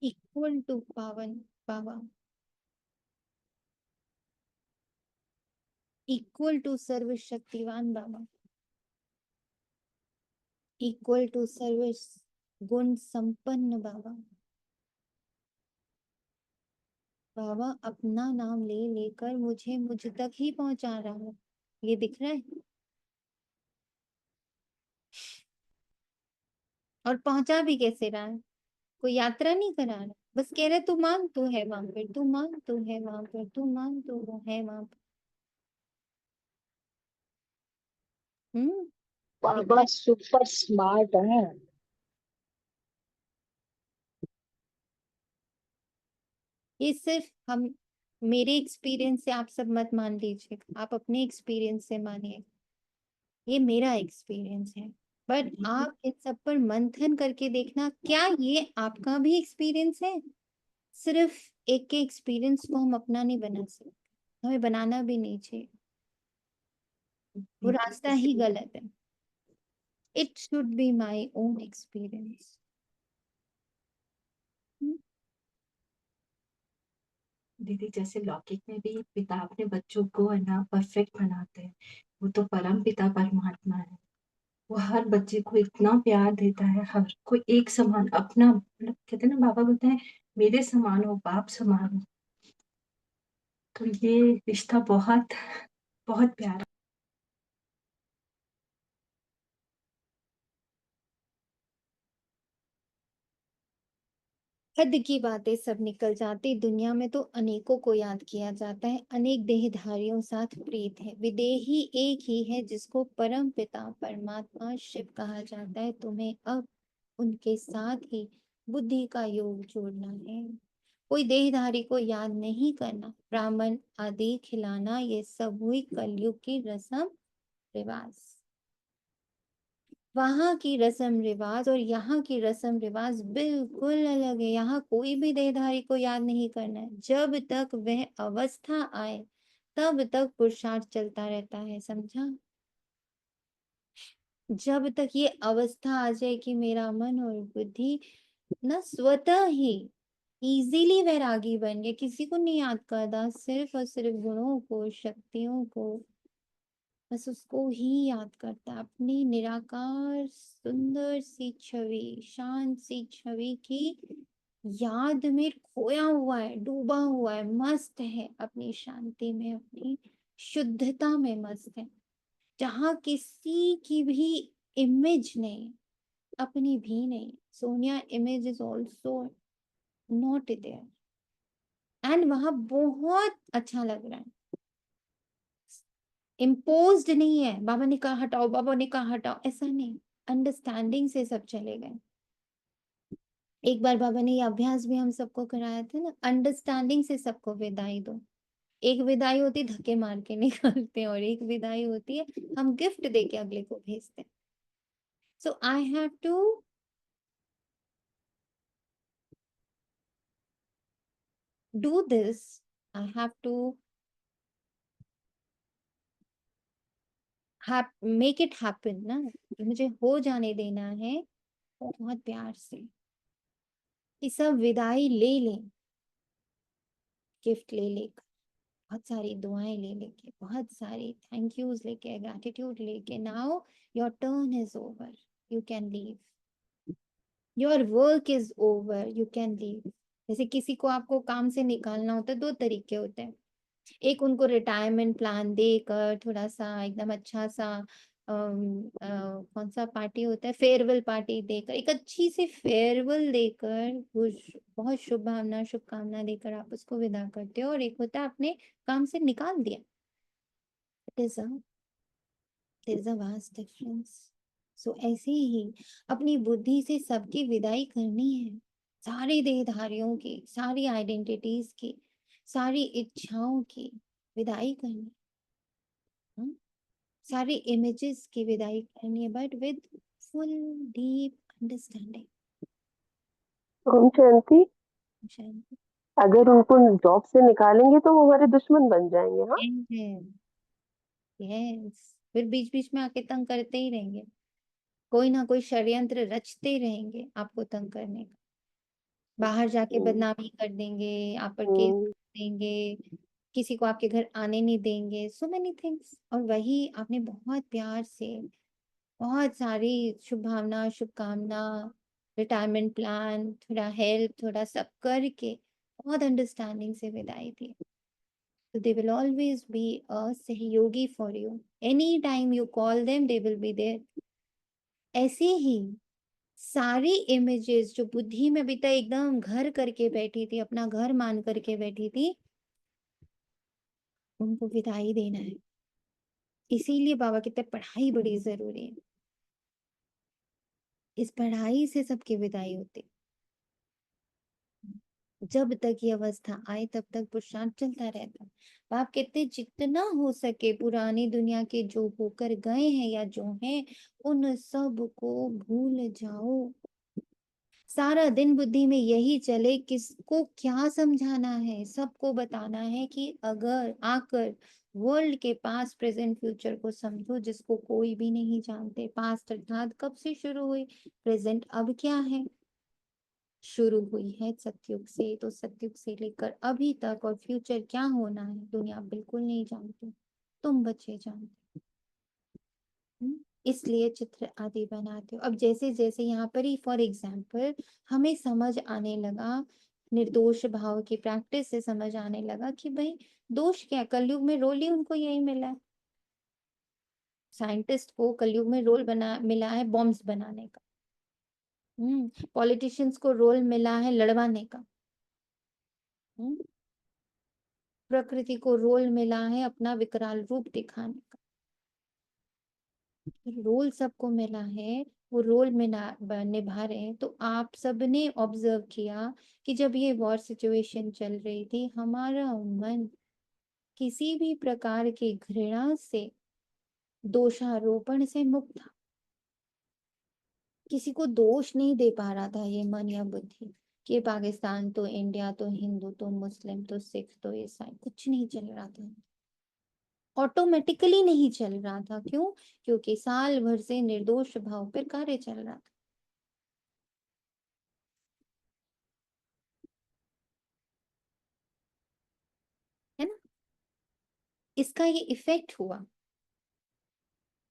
इक्वल टू पावन बाबा, इक्वल टू सर्वशक्तिवान बाबा, इक्वल टू सर्व गुण संपन्न बाबा। बाबा अपना नाम ले लेकर मुझे मुझ तक ही पहुंचा रहा है। ये दिख रहा है? और पहुंचा भी कैसे रहा है? कोई यात्रा नहीं करा रहा, बस कह रहे तू मान तू है वहां पर, तू मान तू है वहां पर, तू मान तू वो है वहां पर। दिखता बाबा है? सुपर स्मार्ट है। ये सिर्फ हम मेरे एक्सपीरियंस से आप सब मत मान लीजिएगा, आप अपने एक्सपीरियंस से मानिए। ये मेरा एक्सपीरियंस है, बट आप इन सब पर मंथन करके देखना, क्या ये आपका भी एक्सपीरियंस है? सिर्फ एक के एक्सपीरियंस को हम अपना नहीं बना सकते, हमें बनाना भी नहीं चाहिए। वो रास्ता ही गलत है। It should be my own experience. दीदी जैसे लौकिक में भी पिता अपने बच्चों को है ना परफेक्ट बनाते हैं, वो तो परम पिता परमात्मा है। वो हर बच्चे को इतना प्यार देता है, हर कोई एक समान अपना, मतलब कहते हैं ना, बाबा बोलते हैं मेरे समान हो, बाप समान हो। तो ये रिश्ता बहुत बहुत प्यारा। हद की बातें सब निकल जाती, दुनिया में तो अनेकों को याद किया जाता है, अनेक देहधारियों साथ प्रीत है, विदेही एक ही है जिसको परम पिता परमात्मा शिव कहा जाता है। तुम्हें अब उनके साथ ही बुद्धि का योग जोड़ना है। कोई देहधारी को याद नहीं करना, ब्राह्मण आदि खिलाना, ये सब हुई कलयुग की रस्म रिवाज। वहां की रस्म रिवाज और यहाँ की रस्म रिवाज बिल्कुल अलग है। यहाँ कोई भी देहधारी को याद नहीं करना है। जब तक वह अवस्था आए तब तक पुरुषार्थ चलता रहता है, समझा? जब तक ये अवस्था आ जाए कि मेरा मन और बुद्धि ना स्वतः ही इजीली वैरागी बन गए, किसी को नहीं याद करता, सिर्फ और सिर्फ गुणों को, शक्तियों को, बस उसको ही याद करता है। अपनी निराकार सुंदर सी छवि, शांत सी छवि की याद में खोया हुआ है, डूबा हुआ है, मस्त है, अपनी शांति में, अपनी शुद्धता में मस्त है, जहाँ किसी की भी इमेज नहीं, अपनी भी नहीं। सोनिया image is also not there, and वहां बहुत अच्छा लग रहा है। इम्पोज्ड नहीं है, बाबा ने कहा हटाओ, बाबा ने कहा हटाओ, ऐसा नहीं। अंडरस्टैंडिंग से सब चले गए। एक बार बाबा ने ये अभ्यास भी हम सबको कराया था ना, अंडरस्टैंडिंग से सबको विदाई दो। एक विदाई होती है धक्के मार के निकालते हैं, और एक विदाई होती है हम गिफ्ट दे के अगले को भेजते हैं। So I have to do this, I have to make it happen ना, कि मुझे हो जाने देना है बहुत प्यार से, कि सब विदाई ले लें, गिफ्ट ले लेकर, बहुत सारी दुआएं ले लेके, बहुत सारी थैंक यूज लेके, ग्रैटिट्यूड लेके, now your turn is over, you can leave, your work is over, you can leave. जैसे किसी को आपको काम से निकालना होता है, दो तरीके होते हैं, एक उनको रिटायरमेंट प्लान देकर थोड़ा सा एकदम अच्छा सा कौन सा पार्टी होता है, फेयरवेल पार्टी देकर, एक अच्छी सी फेयरवेल देकर, बहुत शुभकामना देकर आप उसको विदा करते हो, और एक होता है आपने काम से निकाल दिया। There is a vast difference. So ऐसे ही अपनी बुद्धि से सबकी विदाई करनी है, सारे देहधारियों की, सारी आइडेंटिटीज की, सारी इच्छाओं की विदाई करनी, सारी इमेजेस की विदाई करनी है, but with full deep understanding. ओम शांति। अगर उनको जॉब से निकालेंगे तो वो हमारे दुश्मन बन जाएंगे। हाँ, यस, फिर बीच बीच में आके तंग करते ही रहेंगे, कोई ना कोई षड्यंत्र रचते रहेंगे आपको तंग करने का, बाहर जाके बदनामी कर देंगे, आप पर केस देंगे, किसी को आपके घर आने नहीं देंगे, सो मेनी थिंग्स। और वही आपने बहुत प्यार से, बहुत सारी शुभकामना, रिटायरमेंट प्लान, थोड़ा हेल्प, थोड़ा सब करके, बहुत अंडरस्टैंडिंग से विदाई दी। So they will always be a सहयोगी for you. Anytime you call them, they will be there. ऐसे ही सारी इमेजेस जो बुद्धि में अभी तक एकदम घर करके बैठी थी, अपना घर मान करके बैठी थी, उनको विदाई देना है। इसीलिए बाबा कहते हैं पढ़ाई बड़ी जरूरी है, इस पढ़ाई से सबकी विदाई होती। जब तक ये अवस्था आए तब तक पुरुषार्थ चलता रहता। बाप कहते हैं जितना हो सके पुरानी दुनिया के जो होकर गए हैं या जो हैं, उन सब को भूल जाओ। सारा दिन बुद्धि में यही चले, किसको क्या समझाना है, सबको बताना है कि अगर आकर वर्ल्ड के पास प्रेजेंट फ्यूचर को समझो, जिसको कोई भी नहीं जानते। पास्ट अर्थात कब से शुरू हुई, प्रेजेंट अब क्या है, शुरू हुई है सतयुग से, तो सतयुग से लेकर अभी तक, और फ्यूचर क्या होना है दुनिया बिल्कुल नहीं जानती, तुम बच्चे जानते। इसलिए चित्र आदि बनाते हो। अब जैसे जैसे यहाँ पर ही फॉर एग्जाम्पल हमें समझ आने लगा, निर्दोष भाव की प्रैक्टिस से समझ आने लगा कि भाई दोष क्या, कलयुग में रोल ही उनको यही मिला है। साइंटिस्ट को कलयुग में रोल बना मिला है बॉम्ब्स बनाने का, पॉलिटिशियंस को रोल मिला है लड़वाने का, प्रकृति को रोल मिला है अपना विकराल रूप दिखाने का। रोल सबको मिला है, वो रोल में निभा रहे हैं। तो आप सबने ऑब्जर्व किया कि जब ये वॉर सिचुएशन चल रही थी, हमारा मन किसी भी प्रकार की घृणा से, दोषारोपण से मुक्त था। किसी को दोष नहीं दे पा रहा था ये मन या बुद्धि कि पाकिस्तान तो इंडिया तो हिंदू तो मुस्लिम तो सिख तो ईसाई, कुछ नहीं चल रहा था। ऑटोमेटिकली नहीं चल रहा था। क्यों? क्योंकि साल भर से निर्दोष भाव पर कार्य चल रहा था। है ना? इसका ये इफेक्ट हुआ।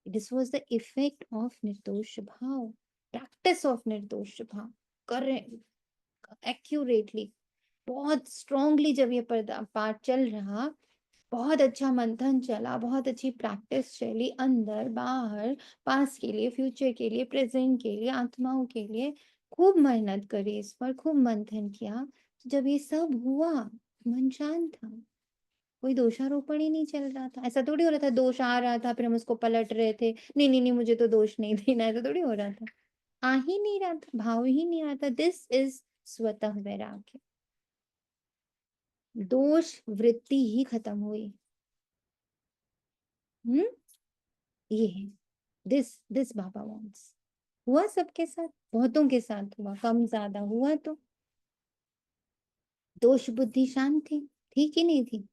This was the effect of निर्दोष भाव, प्रैक्टिस ऑफ निर्दोष भाव कर रहे एक्यूरेटली, बहुत स्ट्रोंगली। जब ये पाठ चल रहा, बहुत अच्छा मंथन चला, बहुत अच्छी प्रैक्टिस चली, अंदर बाहर, पास के लिए, फ्यूचर के लिए, प्रेजेंट के लिए, आत्माओं के लिए खूब मेहनत करी, इस पर खूब मंथन किया। तो जब ये सब हुआ, मन शांत था, कोई दोषारोपण ही नहीं चल रहा था। ऐसा थोड़ी हो रहा था दोष आ रहा था फिर हम उसको पलट रहे थे, नहीं नहीं नहीं मुझे तो दोष नहीं देना, ऐसा थोड़ी हो रहा था। आ ही नहीं रहा था, भाव ही नहीं आता। दिस इज स्वतः वैराग्य। दोष वृत्ति ही खत्म हुई। ये है दिस बाबा वांट्स। हुआ सबके साथ, बहुतों के साथ हुआ, कम ज्यादा हुआ। तो दोष बुद्धि शांत थी कि नहीं थी?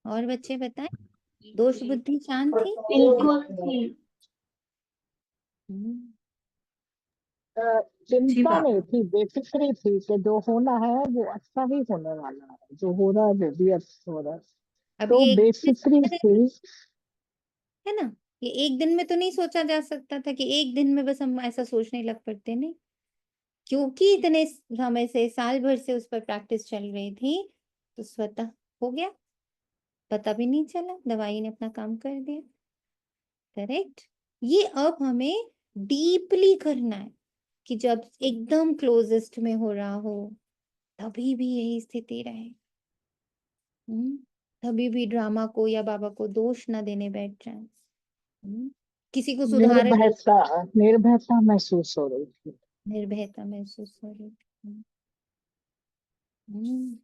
और बच्चे बताएं, दोष बुद्धि शांत थी? बिल्कुल थी। हम्म, चिंता बात नहीं थी, बेफिक्री थी कि जो होना है वो अच्छा ही होने वाला है, जो हो रहा है वो भी अच्छा हो रहा है, अभी तो एक बेफिक्री थी। है ना, ये एक दिन में तो नहीं सोचा जा सकता था कि एक दिन में बस हम ऐसा सोचने लग पड़ते, नहीं, क्योंकि इतने समय से, साल भर से उस पर प्रैक्टिस चल रही थी, तो स्वतः हो गया, पता भी नहीं चला, दवाई ने अपना काम कर दिया। करेक्ट। ये अब हमें डीपली करना है कि जब एकदम क्लोजेस्ट में हो रहा हो तभी भी यही स्थिति रहे। तभी भी ड्रामा को या बाबा को दोष ना देने बैठ जाए। किसी को सुधार, निर्भयता, निर्भयता महसूस हो रही थी। निर्भयता महसूस हो रही थी। हम्म,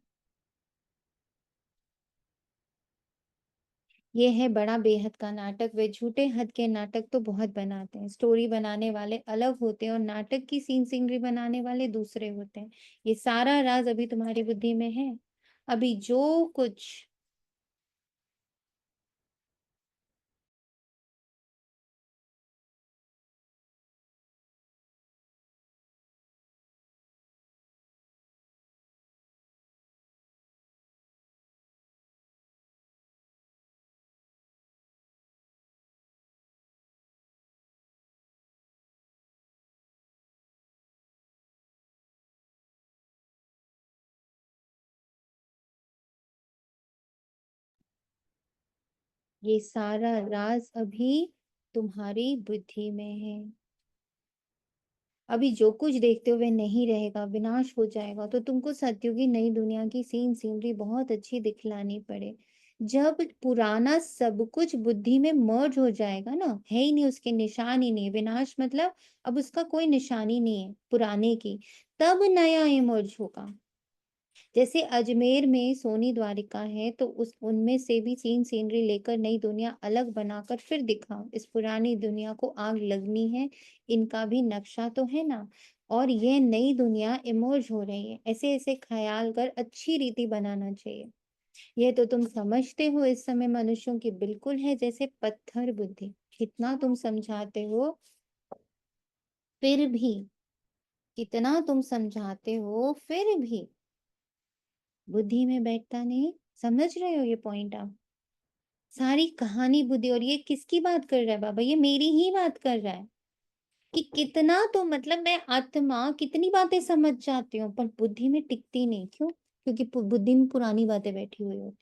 ये है बड़ा बेहद का नाटक। वे झूठे हद के नाटक तो बहुत बनाते हैं, स्टोरी बनाने वाले अलग होते हैं और नाटक की सीन सिनरी बनाने वाले दूसरे होते हैं। ये सारा राज अभी तुम्हारी बुद्धि में है। अभी जो कुछ ये सारा राज अभी तुम्हारी बुद्धि में है। अभी जो कुछ देखते हो वे नहीं रहेगा, विनाश हो जाएगा, तो तुमको सत्युगी नई दुनिया की सीन सीनरी बहुत अच्छी दिखलानी पड़े। जब पुराना सब कुछ बुद्धि में मर्ज हो जाएगा ना, है ही नहीं, उसके निशान ही नहीं, विनाश मतलब अब उसका कोई निशानी नहीं है पुराने की, तब नया इमर्ज होगा। जैसे अजमेर में सोनी द्वारिका है, तो उस उनमें से भी सीन सीनरी लेकर नई दुनिया अलग बनाकर फिर दिखाओ। इस पुरानी दुनिया को आग लगनी है, इनका भी नक्शा तो है ना, और ये नई दुनिया इमर्ज हो रही है, ऐसे ऐसे ख्याल कर अच्छी रीति बनाना चाहिए। यह तो तुम समझते हो इस समय मनुष्यों की बिल्कुल है जैसे पत्थर बुद्धि। कितना तुम समझाते हो फिर भी, कितना तुम समझाते हो फिर भी बुद्धि में बैठता नहीं। समझ रहे हो ये पॉइंट आप? सारी कहानी बुद्धि, और ये किसकी बात कर रहा है बाबा? ये मेरी ही बात कर रहा है कि कितना तो मतलब मैं आत्मा कितनी बातें समझ जाती हूँ पर बुद्धि में टिकती नहीं। क्यों? क्योंकि बुद्धि में पुरानी बातें बैठी हुई होती।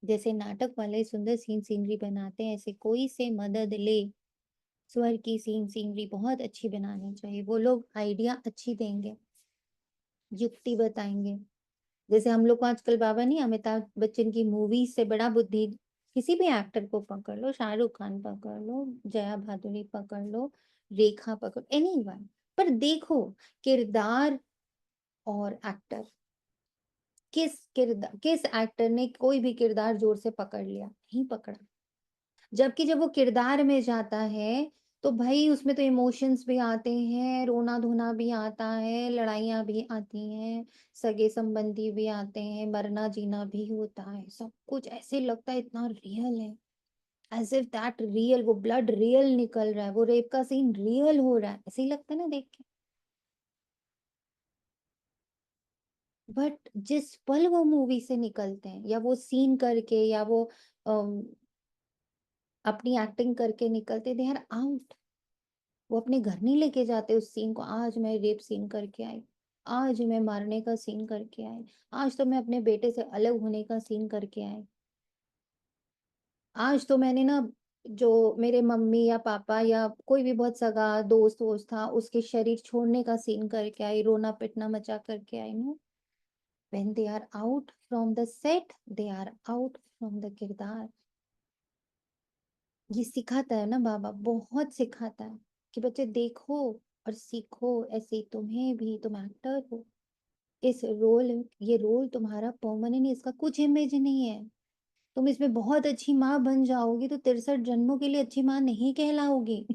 जैसे नाटक वाले सुंदर सीन सीनरी बनाते हैं, ऐसे कोई से मदद ले, स्वर की सीन सीनरी बहुत अच्छी बनानी चाहिए। वो लोग आइडिया अच्छी देंगे, युक्ति बताएंगे। जैसे हम लोग को आजकल बाबा नहीं, अमिताभ बच्चन की मूवी से बड़ा बुद्धि, किसी भी एक्टर को पकड़ लो, शाहरुख खान पकड़ लो, जया भादुरी पकड़ लो, रेखा पकड़, एनीवन, पर देखो किरदार और एक्टर, किस एक्टर ने कोई भी किरदार जोर से पकड़ लिया? नहीं पकड़ा। जबकि जब वो किरदार में जाता है तो भाई उसमें तो इमोशंस भी आते हैं, रोना धोना भी आता है, लड़ाइयाँ भी आती हैं, सगे संबंधी भी आते हैं, मरना जीना भी होता है, सब कुछ ऐसे लगता है इतना रियल है, एज इफ दैट रियल, वो ब्लड रियल निकल रहा है, वो रेप का सीन रियल हो रहा है, ऐसे ही लगता है ना देख के। बट जिस पल वो मूवी से निकलते हैं या वो सीन करके या वो अम, अपनी एक्टिंग करके निकलते, दे आर आउट। वो अपने घर नहीं लेके जाते उस सीन को, आज मैं रेप सीन करके आई, आज मैं मारने का सीन करके आई, आज तो मैं अपने बेटे से अलग होने का सीन करके आई, आज तो मैंने ना, जो मेरे मम्मी या पापा या कोई भी बहुत सगा दोस्त वोस्त था उसके शरीर छोड़ने का सीन करके आई, रोना पिटना मचा करके आई। No, when they are out from the set, they are out from the किरदार। ये सिखाता है ना बाबा, बहुत सिखाता है कि बच्चे देखो और सीखो, ऐसे तुम्हें भी, तुम एक्टर हो, इस रोल, ये रोल तुम्हारा परमानेंट, इसका कुछ इमेज नहीं है। तुम इसमें बहुत अच्छी माँ बन जाओगी तो 63 जन्मों के लिए अच्छी माँ नहीं कहलाओगी।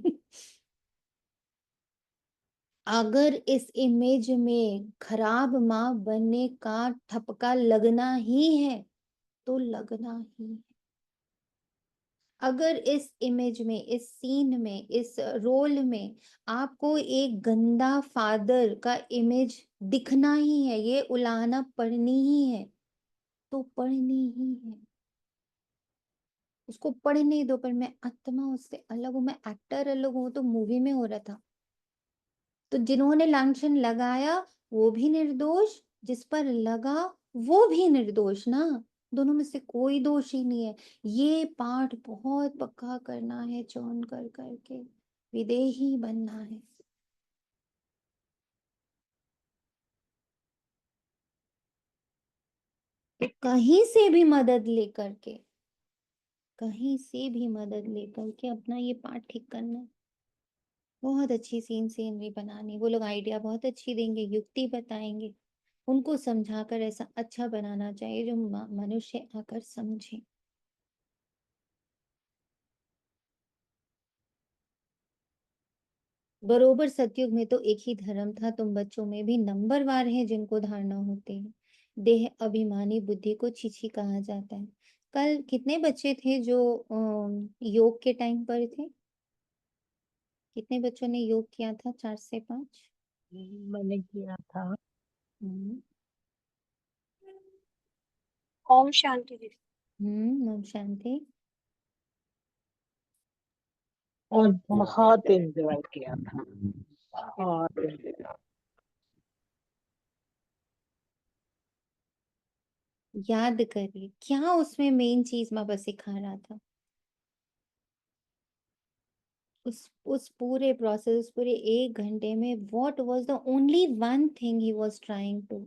अगर इस इमेज में खराब माँ बनने का ठपका लगना ही है तो लगना ही है। अगर इस इमेज में, इस सीन में, इस रोल में आपको एक गंदा फादर का इमेज दिखना ही है, ये उलाहना पढ़नी ही है, तो पढ़नी ही है। उसको पढ़ने दो, पर मैं आत्मा उससे अलग हूँ, मैं एक्टर अलग हूँ, तो मूवी में हो रहा था। तो जिन्होंने लांछन लगाया वो भी निर्दोष, जिस पर लगा वो भी निर्दोष ना, दोनों में से कोई दोष ही नहीं है। ये पाठ बहुत पक्का करना है, चौन कर करके विदेही बनना है। तो कहीं से भी मदद लेकर के, कहीं से भी मदद लेकर के अपना ये पाठ ठीक करना है। बहुत अच्छी सीनरी बनानी, वो लोग आइडिया बहुत अच्छी देंगे, युक्ति बताएंगे, उनको समझाकर ऐसा अच्छा बनाना चाहिए जो मनुष्य आकर समझे। बरोबर सतयुग में तो एक ही धर्म था, तुम बच्चों में भी नंबरवार हैं जिनको धारणा होती है। देह अभिमानी बुद्धि को छीछी कहा जाता है। कल कितने बच्चे थे जो योग के टाइम पर थे? कितने बच्चों ने योग किया था? 4 से 5? मैंने किया था। ओम शांति दीदी। ओम शांति। और बहुत एंजॉय किया था। और याद करिए क्या उसमें मेन चीज बाबा सिखा रहा था? उस पूरे प्रोसेस, उस पूरे 1 घंटे में what was the only one thing he was trying to?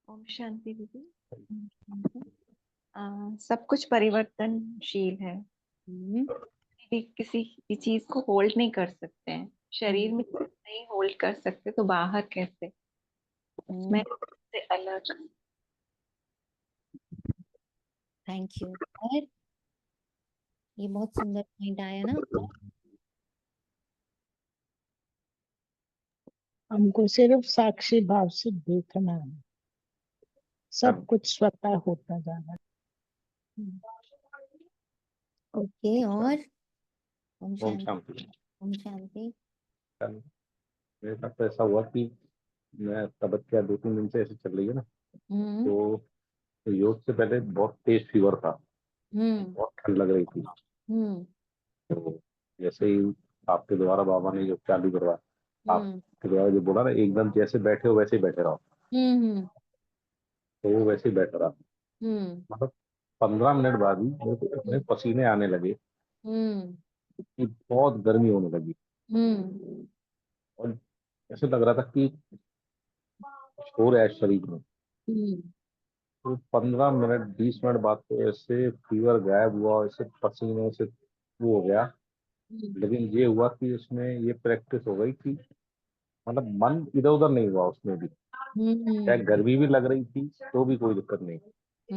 ओम शांति दीदी। सब कुछ परिवर्तनशील है। किसी भी चीज को होल्ड नहीं कर सकते हैं। शरीर में नहीं होल्ड कर सकते तो बाहर कैसे? उसमें से अलग। Thank you. और ये बहुत सुंदर पॉइंट आया ना। हमको सिर्फ साक्षी भाव से देखना है, सब कुछ स्वतः होता जा रहा है। ओके। और ओम ओम शांति। शांति। ओम शांति। कल मेरे साथ तो ऐसा हुआ कि मैं तबीयत क्या 2-3 दिन से ऐसे चल रही है ना, हम्म तो योग से पहले बहुत तेज फीवर था, हम्म बहुत ठंड लग रही थी। हम्म तो जैसे ही आपके द्वारा बाबा ने जो चालू करवाया, हम्म आपके द्वारा जो बोला ना, एकदम जैसे बैठे हो वैसे ही बैठे रहो, हम्म तो वो वैसे ही बैठा रहा। हम्म मतलब 15 मिनट बाद ही मेरे को इतने पसीने आने लगे हम्म कि बहुत गर्मी होने लगी, हम्म और ऐसे लग रहा था कि कुछ हो रहा है शरीर में। हम्म तो 15 मिनट 20 मिनट बाद तो ऐसे फीवर गायब हुआ, ऐसे पसीने से वो हो गया। लेकिन ये हुआ कि उसमें ये प्रैक्टिस हो गई कि मतलब मन इधर उधर नहीं हुआ उसमें भी, चाहे हम्म गर्मी भी लग रही थी तो भी कोई दिक्कत नहीं। तो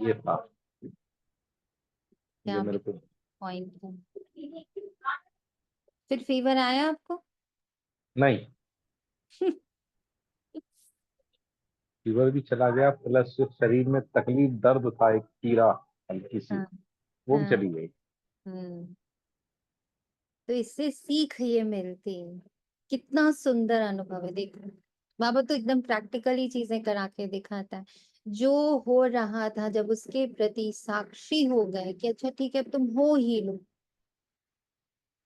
ये था, ये क्या मेरे को। पॉइंट है? फिर फीवर आया आपको? नहीं, फीवर भी चला गया, प्लस शरीर में तकलीफ, दर्द था, एक पीड़ा हल्की सी, हाँ वो भी हाँ। चली गई। तो इससे सीख ये मिलती है। कितना सुंदर अनुभव है, देखो बाबा तो एकदम प्रैक्टिकली चीजें करा के दिखाता है। जो हो रहा था जब उसके प्रति साक्षी हो गए कि अच्छा ठीक है अब तुम हो ही लो,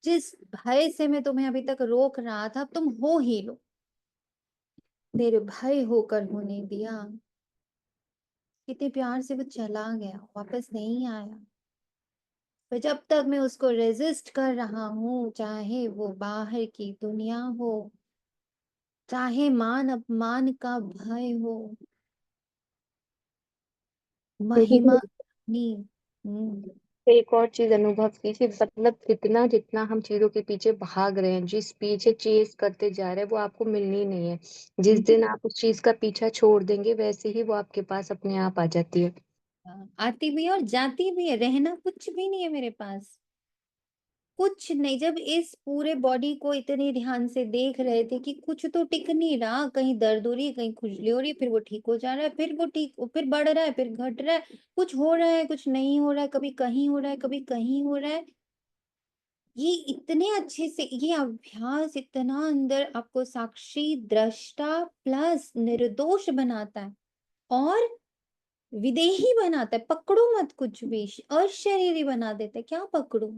जिस भय से मैं तुम्हें अभी तक रोक रहा था अब तुम हो ही लो, निर्भय होकर होने दिया। कितने प्यार से वो चला गया, वापस नहीं आया। पर जब तक मैं उसको रेजिस्ट कर रहा हूँ, चाहे वो बाहर की दुनिया हो, चाहे मान अपमान का भय हो, महिमा नहीं। एक और चीज अनुभव कीजिए, मतलब इतना जितना हम चीजों के पीछे भाग रहे हैं, जिस पीछे चेस करते जा रहे हैं, वो आपको मिलनी नहीं है। जिस दिन आप उस चीज का पीछा छोड़ देंगे, वैसे ही वो आपके पास अपने आप आ जाती है। आती भी है और जाती भी है, रहना कुछ भी नहीं है मेरे पास, कुछ नहीं। जब इस पूरे बॉडी को इतने ध्यान से देख रहे थे कि कुछ तो टिक नहीं रहा, कहीं दर्द हो रही है, कहीं खुजली हो रही है, फिर वो ठीक हो जा रहा है, फिर वो ठीक, फिर बढ़ रहा है, फिर घट रहा है, कुछ हो रहा है, कुछ नहीं हो रहा है, कभी कहीं हो रहा है, कभी कहीं हो रहा है। ये इतने अच्छे से ये अभ्यास इतना अंदर आपको साक्षी दृष्टा प्लस निर्दोष बनाता है और विदेही बनाता है। पकड़ो मत कुछ भी, अशरीरी बना देता है। क्या पकड़ू?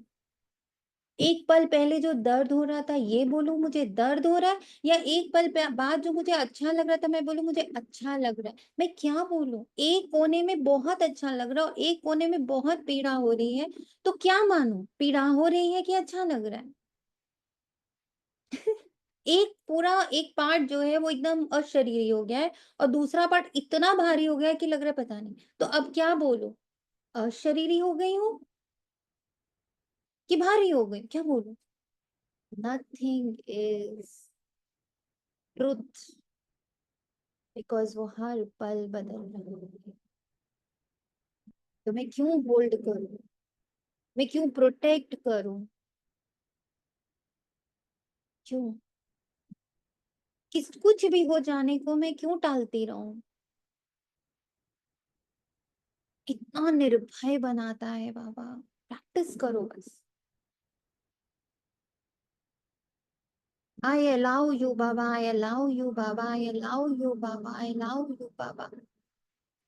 एक पल पहले जो दर्द हो रहा था ये बोलूं मुझे दर्द हो रहा है, या एक पल बाद जो मुझे अच्छा लग रहा था मैं बोलूं मुझे अच्छा लग रहा है? मैं क्या बोलूं? एक कोने में बहुत अच्छा लग रहा है और एक कोने में बहुत पीड़ा हो रही है, तो क्या मानूं, पीड़ा हो रही है कि अच्छा लग रहा है? एक पूरा एक पार्ट जो है वो एकदम अशरीरी हो गया है और दूसरा पार्ट इतना भारी हो गया है कि लग रहा है पता नहीं। तो अब क्या बोलूं, अशरीरी हो गई हूँ कि भारी हो गई? क्या बोलूं? नथिंग इज ट्रुथ, बिकॉज वो हर पल बदल रहा है। तो मैं क्यों होल्ड करूं, मैं क्यों प्रोटेक्ट करूं? क्यों? किस कुछ भी हो जाने को मैं क्यों टालती रहूं? कितना निर्भय बनाता है बाबा। प्रैक्टिस करो बस। I allow you, Baba. I allow you, Baba. I allow you, Baba. I allow you, Baba.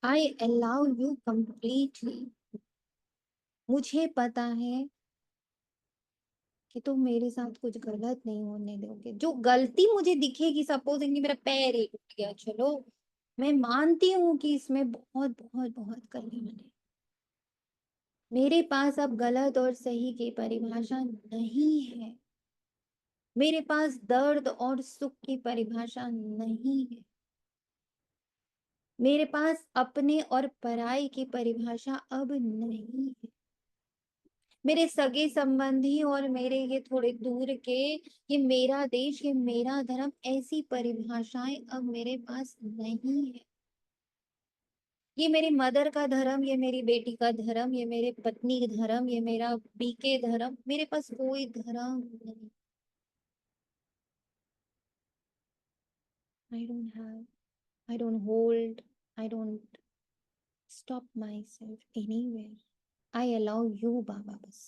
I allow you completely. मुझे पता है कि तुम मेरे साथ कुछ गलत नहीं होने दोगे। जो गलती मुझे दिखेगी, सपोजिंग मेरा पैर ही टूट गया, चलो मैं मानती हूँ कि इसमें बहुत बहुत बहुत करने वाले। मेरे पास अब गलत और सही की परिभाषा नहीं है। मेरे पास दर्द और सुख की परिभाषा नहीं है। मेरे पास अपने और पराई की परिभाषा अब नहीं है। मेरे सगे संबंधी और मेरे ये थोड़े दूर के, ये मेरा देश, ये मेरा धर्म, ऐसी परिभाषाएं अब मेरे पास नहीं है। ये मेरी मदर का धर्म, ये मेरी बेटी का धर्म, ये मेरे पत्नी का धर्म, ये मेरा बीके धर्म, मेरे पास कोई धर्म नहीं। I don't hold, I don't stop myself anywhere. I allow you, बाबा। बस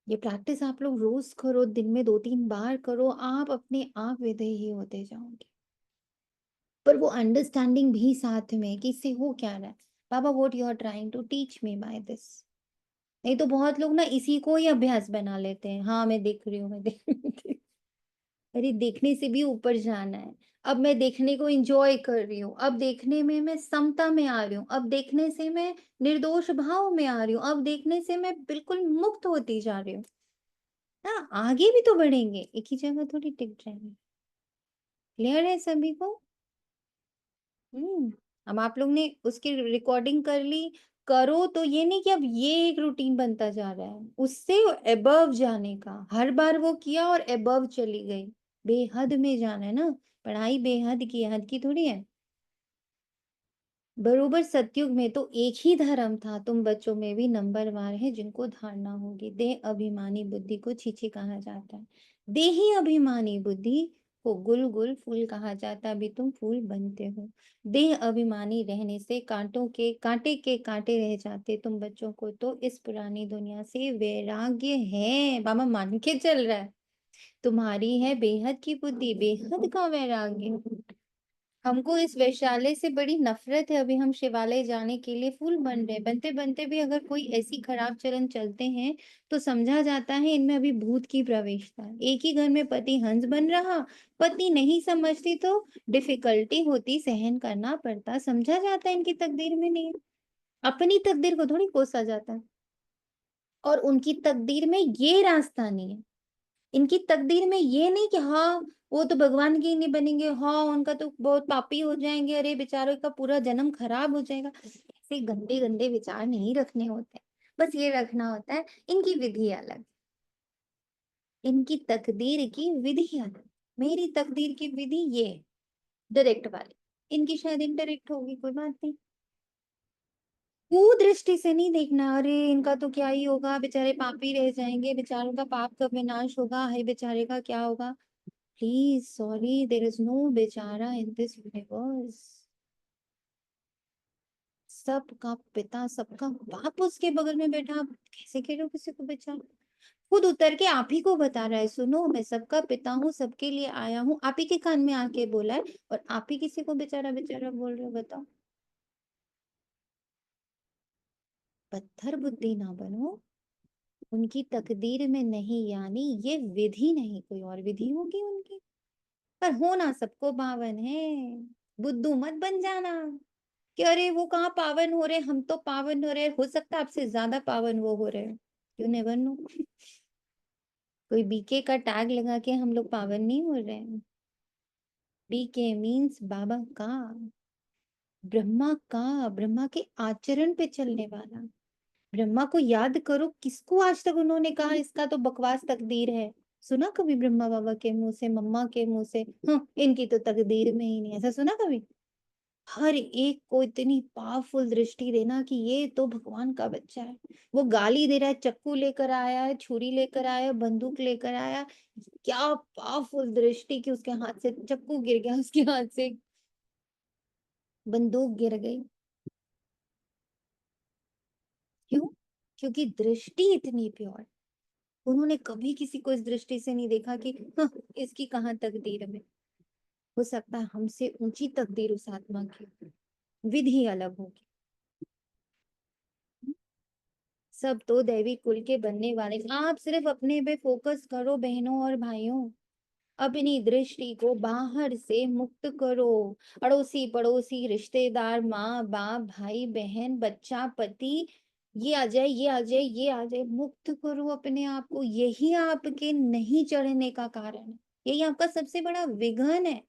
ये प्रैक्टिस आप लोग रोज करो, दिन में 2-3 बार करो, आप अपने आप विधेय होते जाओगे। पर वो अंडरस्टैंडिंग भी साथ में कि इससे हो क्या रहा है, Baba what you are trying to teach me by this. नहीं तो बहुत लोग ना इसी को ही अभ्यास बना लेते हैं। हाँ मैं देख रही हूँ, मैं देख रही हूँ। अरे देखने से भी ऊपर जाना है। अब मैं देखने को एंजॉय कर रही हूँ, अब देखने में मैं समता में आ रही हूँ, अब देखने से मैं निर्दोष भाव में आ रही हूँ, अब देखने से मैं बिल्कुल मुक्त होती जा रही हूँ ना। आगे भी तो बढ़ेंगे, एक ही जगह थोड़ी टिक जाएंगे। क्लियर है सभी को? अब आप लोग ने उसकी रिकॉर्डिंग कर ली, करो तो ये नहीं कि अब ये एक रूटीन बनता जा रहा है, उससे एबव जाने का। हर बार वो किया और एबव चली गई, बेहद में जाना है ना। पढ़ाई बेहद की है, हद की थोड़ी है। बरोबर सतयुग में तो एक ही धर्म था, तुम बच्चों में भी नंबरवार है जिनको धारणा होगी। देह अभिमानी बुद्धि को छीछी कहा जाता है। देही अभिमानी बुद्धि को गुल गुल फूल कहा जाता है, अभी तुम फूल बनते हो। देह अभिमानी रहने से कांटे के कांटे रह जाते तुम बच्चों को, तो इस पुरानी दुनिया से वैराग्य है। बाबा मान के चल रहा है, तुम्हारी है बेहद की बुद्धि, बेहद का वैराग्य। हमको इस वैश्यालय से बड़ी नफरत है, अभी हम शिवालय जाने के लिए फूल बन रहे, बनते बनते भी अगर कोई ऐसी खराब चलन चलते हैं तो समझा जाता है इनमें अभी भूत की प्रवेशता है। एक ही घर में पति हंस बन रहा, पत्नी नहीं समझती तो डिफिकल्टी होती, सहन करना पड़ता, समझा जाता है इनकी तकदीर में नहीं है। अपनी तकदीर को थोड़ी कोसा जाता है। और उनकी तकदीर में ये रास्ता नहीं है, इनकी तकदीर में ये नहीं कि हाँ वो तो भगवान के ही नहीं बनेंगे, हाँ उनका तो बहुत पापी हो जाएंगे, अरे बेचारों का पूरा जन्म खराब हो जाएगा। ऐसे गंदे गंदे विचार नहीं रखने होते। बस ये रखना होता है इनकी विधि अलग, इनकी तकदीर की विधि अलग। मेरी तकदीर की विधि ये डायरेक्ट वाली, इनकी शायद इनडायरेक्ट होगी, कोई बात नहीं। कुदृष्टि से नहीं देखना, अरे इनका तो क्या ही होगा, बेचारे पापी रह जाएंगे, बेचारों का पाप कब विनाश होगा, है बेचारे का क्या होगा। Please sorry, there is no बेचारा इन दिस यूनिवर्स। सबका पिता, सबका बाप उसके बगल में बैठा, आप कैसे कह रहे हो किसी को बेचारा। खुद उतर के आप ही को बता रहा है, सुनो मैं सबका पिता हूँ, सबके लिए आया हूँ, आप ही के कान में आके बोला है, और आप ही किसी को बेचारा बेचारा बोल रहे हो, बताओ। पत्थर बुद्धि ना बनो, उनकी तकदीर में नहीं, यानी ये विधि नहीं, कोई और विधि होगी उनकी, पर होना सबको पावन है। बुद्धू मत बन जाना कि अरे वो कहाँ पावन हो रहे, हम तो पावन हो रहे, हो सकता है आपसे ज्यादा पावन वो हो रहे हैं, यू नेवर नो। कोई बीके का टैग लगा के हम लोग पावन नहीं हो रहे हैं। बीके मीन्स बाबा का, ब्रह्मा के आचरण पे चलने वाला। ब्रह्मा को याद करो, किसको आज तक उन्होंने कहा इसका तो बकवास तकदीर है। सुना कभी ब्रह्मा बाबा के मुंह से, मम्मा के मुंह से, हाँ इनकी तो तकदीर में ही नहीं, ऐसा सुना कभी। हर एक को इतनी पावरफुल दृष्टि देना कि ये तो भगवान का बच्चा है। वो गाली दे रहा है, चक्कू लेकर आया है, छुरी लेकर आया है, बंदूक लेकर आया, क्या पावरफुल दृष्टि कि उसके हाथ से चक्कू गिर गया, उसके हाथ से बंदूक गिर गई। क्यों? क्योंकि दृष्टि इतनी प्योर। उन्होंने कभी किसी को इस दृष्टि से नहीं देखा कि हाँ, इसकी कहाँ तकदीर में। हो सकता है हमसे ऊंची तकदीर उस आत्मा की, विधि अलग होगी। सब तो दैवी कुल के बनने वाले। आप सिर्फ अपने पे फोकस करो बहनों और भाइयों, अपनी दृष्टि को बाहर से मुक्त करो। अड़ोसी पड़ोसी रिश्तेदार, माँ बाप भाई बहन बच्चा पति, ये आ जाए ये आ जाए ये आ जाए, मुक्त करो अपने आप को। यही आपके नहीं चढ़ने का कारण है, यही आपका सबसे बड़ा विघ्न है।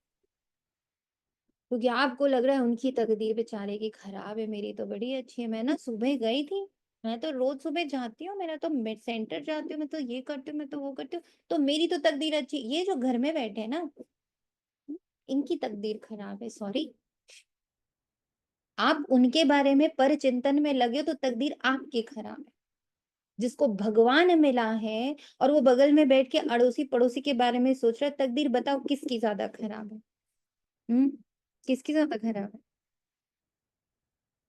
क्योंकि आपको लग रहा है उनकी तकदीर बेचारे की खराब है, मेरी तो बड़ी अच्छी है। मैं ना सुबह गई थी, मैं तो रोज सुबह जाती हूँ, मेरा तो मिड सेंटर जाती हूँ, मैं तो ये करती हूँ, मैं तो वो करती हूँ, तो मेरी तो तकदीर अच्छी। ये जो घर में बैठे हैं ना, इनकी तकदीर खराब है। सॉरी, आप उनके बारे में पर चिंतन में लगे हो तो तकदीर आपकी खराब है। जिसको भगवान मिला है और वो बगल में बैठ के अड़ोसी पड़ोसी के बारे में सोच रहा है, तकदीर बताओ किसकी ज्यादा खराब है। हम्म, किसकी ज्यादा खराब है।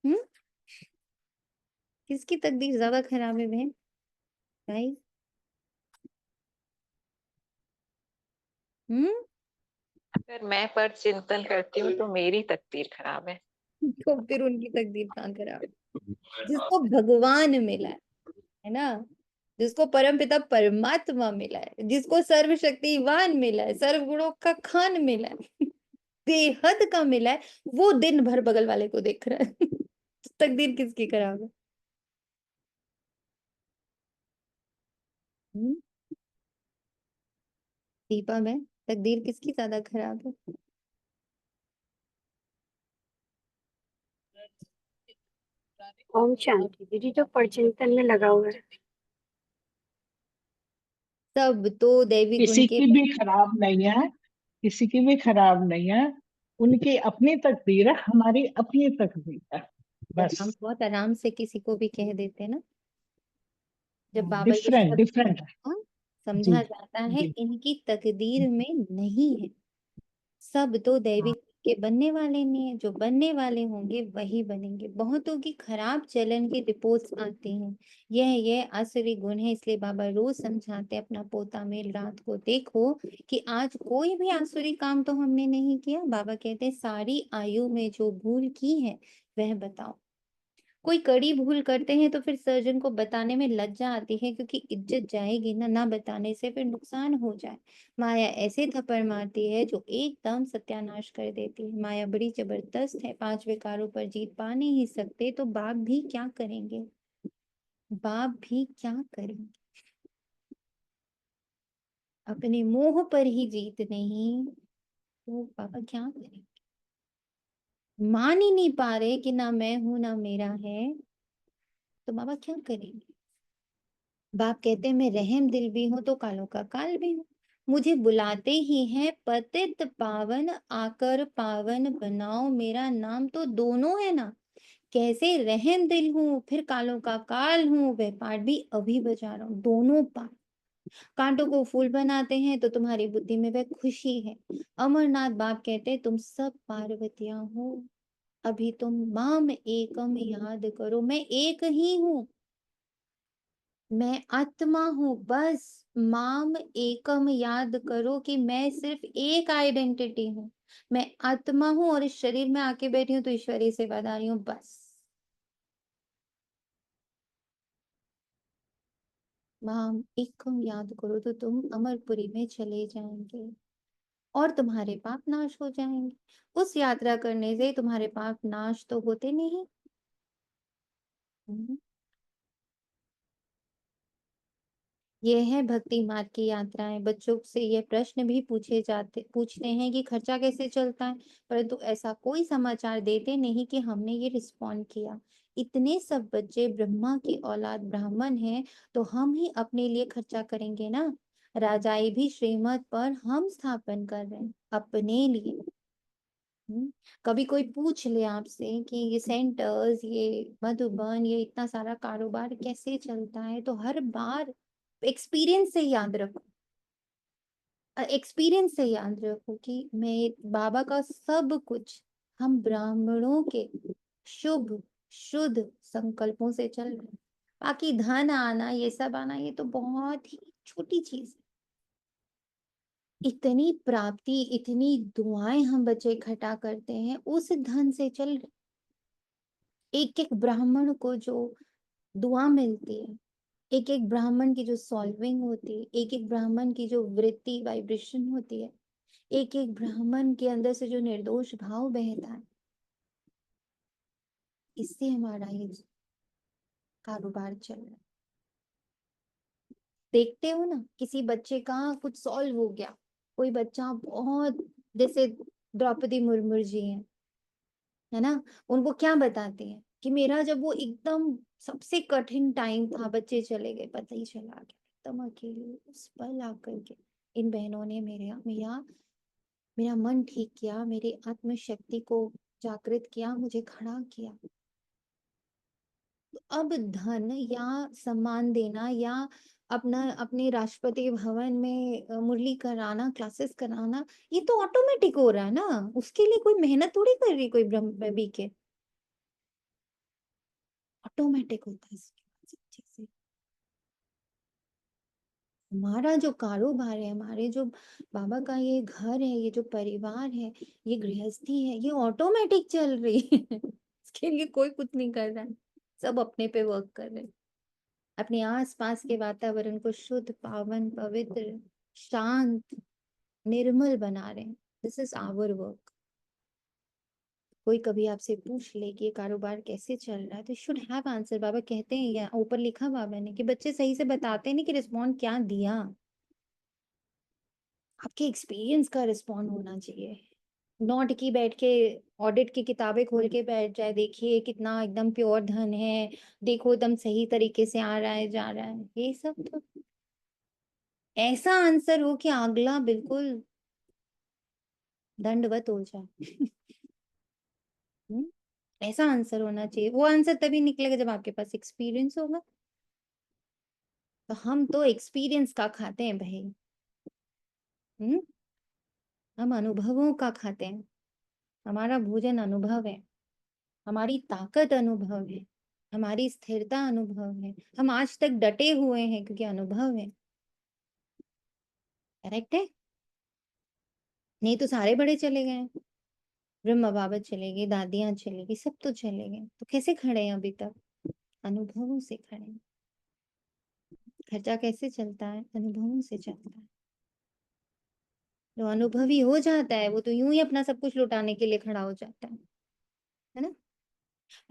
हम्म, किसकी तकदीर ज्यादा खराब है बहन भाई। हम्म, अगर मैं पर चिंतन करती हूँ तो मेरी तकदीर खराब है। तो फिर उनकी तकदीर कहाँ खराब है। जिसको भगवान मिला है ना, जिसको परम पिता परमात्मा मिला है, जिसको सर्वशक्तिवान मिला है, सर्व गुणों का खान मिला है, बेहद का मिला है, वो दिन भर बगल वाले को देख रहा है। तकदीर किसकी खराब है। हम्म, दीपा में तकदीर किसकी ज्यादा खराब है। ओम शांति। दीदी जो परचिंतन में लगा हुआ है, सब तो दैवी गुण किसी के। की भी खराब नहीं है, किसी की भी खराब नहीं है। उनकी अपनी तकदीर है, हमारी अपनी तकदीर है, और बस। हम बहुत आराम से किसी को भी कह देते हैं ना, जब बाबा ये डिफरेंट शब्द डिफरेंट है। जी समझा जाता है, जी। इनकी तकदीर में नहीं है। सब तो दैवी के बनने वाले नहीं है, जो बनने वाले होंगे वही बनेंगे। बहुतों की खराब चलन की रिपोर्ट्स आती हैं, यह आसुरी गुण है। इसलिए बाबा रोज समझाते हैं अपना पोता मेल रात को, देखो कि आज कोई भी आसुरी काम तो हमने नहीं किया। बाबा कहते हैं सारी आयु में जो भूल की है वह बताओ। कोई कड़ी भूल करते हैं तो फिर सर्जन को बताने में लज्जा आती है, क्योंकि इज्जत जाएगी ना, ना बताने से फिर नुकसान हो जाए। माया ऐसे थप्पड़ मारती है जो एकदम सत्यानाश कर देती है। माया बड़ी जबरदस्त है, 5 विकारों पर जीत पा नहीं सकते तो बाप भी क्या करेंगे, बाप भी क्या करेंगे। अपने मोह पर ही जीत नहीं तो पापा क्या करेंगे। मान ही नहीं पा रहे कि ना मैं हूं ना मेरा है, तो बाबा क्या करेंगे। बाप कहते हैं मैं रहम दिल भी हूं तो कालों का काल भी हूँ। मुझे बुलाते ही हैं पतित पावन, आकर पावन बनाओ। मेरा नाम तो दोनों है ना, कैसे रहम दिल हूँ, फिर कालों का काल हूँ, वह पाठ भी अभी बजा रहा हूँ। दोनों पाठ। कांटों को फूल बनाते हैं तो तुम्हारी बुद्धि में वह खुशी है। अमरनाथ बाप कहते तुम सब पार्वतियां हो, अभी तुम माम एकम याद करो। मैं एक ही हूँ, मैं आत्मा हूँ, बस माम एकम याद करो कि मैं सिर्फ एक आइडेंटिटी हूँ। मैं आत्मा हूँ और इस शरीर में आके बैठी हूँ तो ईश्वरीय सेवादारी हूँ, बस। माम एकम याद करो तो तुम अमरपुरी में चले जाएंगे और तुम्हारे पाप नाश हो जाएंगे। उस यात्रा करने से तुम्हारे पाप नाश तो होते नहीं। हम्म। ये है भक्ति मार्ग की यात्राएं। बच्चों से ये प्रश्न भी पूछते हैं कि खर्चा कैसे चलता है, परंतु ऐसा कोई समाचार देते नहीं कि हमने ये रिस्पॉन्ड किया। इतने सब बच्चे ब्रह्मा की औलाद ब्राह्मण हैं, तो हम ही अपने लिए खर्चा करेंगे ना। राजाई भी श्रीमत पर हम स्थापन कर रहे हैं अपने लिए। कभी कोई पूछ ले आपसे कि ये सेंटर्स, ये मधुबन, ये इतना सारा कारोबार कैसे चलता है, तो हर बार एक्सपीरियंस से याद रखो। एक्सपीरियंस से याद रखो कि मैं बाबा का सब कुछ हम ब्राह्मणों के शुभ शुद्ध संकल्पों से चल रहे हैं। बाकी धन आना, ये सब आना, ये तो बहुत ही छोटी चीज है। इतनी प्राप्ति, इतनी दुआएं हम बच्चे इकट्ठा करते हैं, उस धन से चल रहे। एक एक ब्राह्मण को जो दुआ मिलती है, एक एक ब्राह्मण की जो सॉल्विंग होती है, एक एक ब्राह्मण की जो वृत्ति वाइब्रेशन होती है, एक एक ब्राह्मण के अंदर से जो निर्दोष भाव बहता है, इससे हमारा ये कारोबार चल रहा है। देखते हो ना, किसी बच्चे का कुछ सॉल्व हो गया, कोई बच्चा बहुत, जैसे द्रौपदी मुर्मू जी है ना, उनको क्या बताते हैं कि मेरा जब वो एकदम सबसे कठिन टाइम था, बच्चे चले गए, पता ही चला गया, एकदम अकेले, उस पल आकर के इन बहनों ने मेरा मन ठीक किया, मेरी आत्मशक्ति को जागृत किया, मुझे खड़ा किया। तो अब धन या सम्मान देना या अपने राष्ट्रपति भवन में मुरली कराना, क्लासेस कराना, ये तो ऑटोमेटिक हो रहा है ना। उसके लिए कोई मेहनत थोड़ी कर रही कोई ब्रह्म के, ऑटोमेटिक होता है इसके बाद सब चीजें। हमारा जो कारोबार है, हमारे जो बाबा का ये घर है, ये जो परिवार है, ये गृहस्थी है, ये ऑटोमेटिक चल रही है। इसके लिए कोई कुछ नहीं कर रहा है, सब अपने पे वर्क कर रहे हैं। अपने आसपास के वातावरण को शुद्ध, पावन, पवित्र, शांत, निर्मल बना रहे हैं। This is our work. कोई कभी आपसे पूछ ले कि ये कारोबार कैसे चल रहा है, तो शुड हैव आंसर। बाबा कहते हैं, या ऊपर लिखा बाबा ने कि बच्चे सही से बताते नहीं कि रिस्पॉन्ड क्या दिया। आपके एक्सपीरियंस का रिस्पॉन्ड होना चाहिए, नॉट की बैठ के ऑडिट की किताबें खोल के बैठ जाए, देखिए कितना एकदम प्योर धन है, देखो एकदम सही तरीके से आ रहा है, जा रहा है। ये सब तो ऐसा आंसर हो कि अगला बिल्कुल दंडवत हो जाए। ऐसा आंसर होना चाहिए। वो आंसर तभी निकलेगा जब आपके पास एक्सपीरियंस होगा। तो हम तो एक्सपीरियंस का खाते हैं भाई। हम अनुभवों का खाते हैं। हमारा भोजन अनुभव है, हमारी ताकत अनुभव है, हमारी स्थिरता अनुभव है। हम आज तक डटे हुए हैं क्योंकि अनुभव है। करेक्ट है? नहीं तो सारे बड़े चले गए, ब्रह्मा बाबा चले गए, दादियां चले गई, सब तो चले गए, तो कैसे खड़े हैं अभी तक? अनुभवों से खड़े हैं। खर्चा कैसे चलता है? अनुभवों से चलता है। जो अनुभवी हो जाता है वो तो यूं ही अपना सब कुछ लुटाने के लिए खड़ा हो जाता है ना।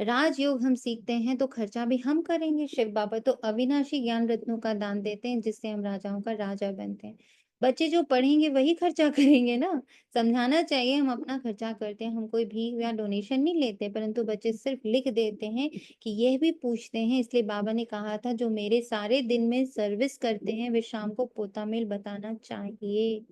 राजयोग हम सीखते हैं तो खर्चा भी हम करेंगे। शिव बाबा तो अविनाशी ज्ञान रत्नों का दान देते हैं, जिससे हम राजाओं का राजा बनते हैं। बच्चे जो पढ़ेंगे वही खर्चा करेंगे ना। समझाना चाहिए हम अपना खर्चा करते हैं, हम कोई भीख या डोनेशन नहीं लेते, परंतु बच्चे सिर्फ लिख देते हैं कि यह भी पूछते हैं। इसलिए बाबा ने कहा था, जो मेरे सारे दिन में सर्विस करते हैं वे शाम को पोता मेल बताना चाहिए,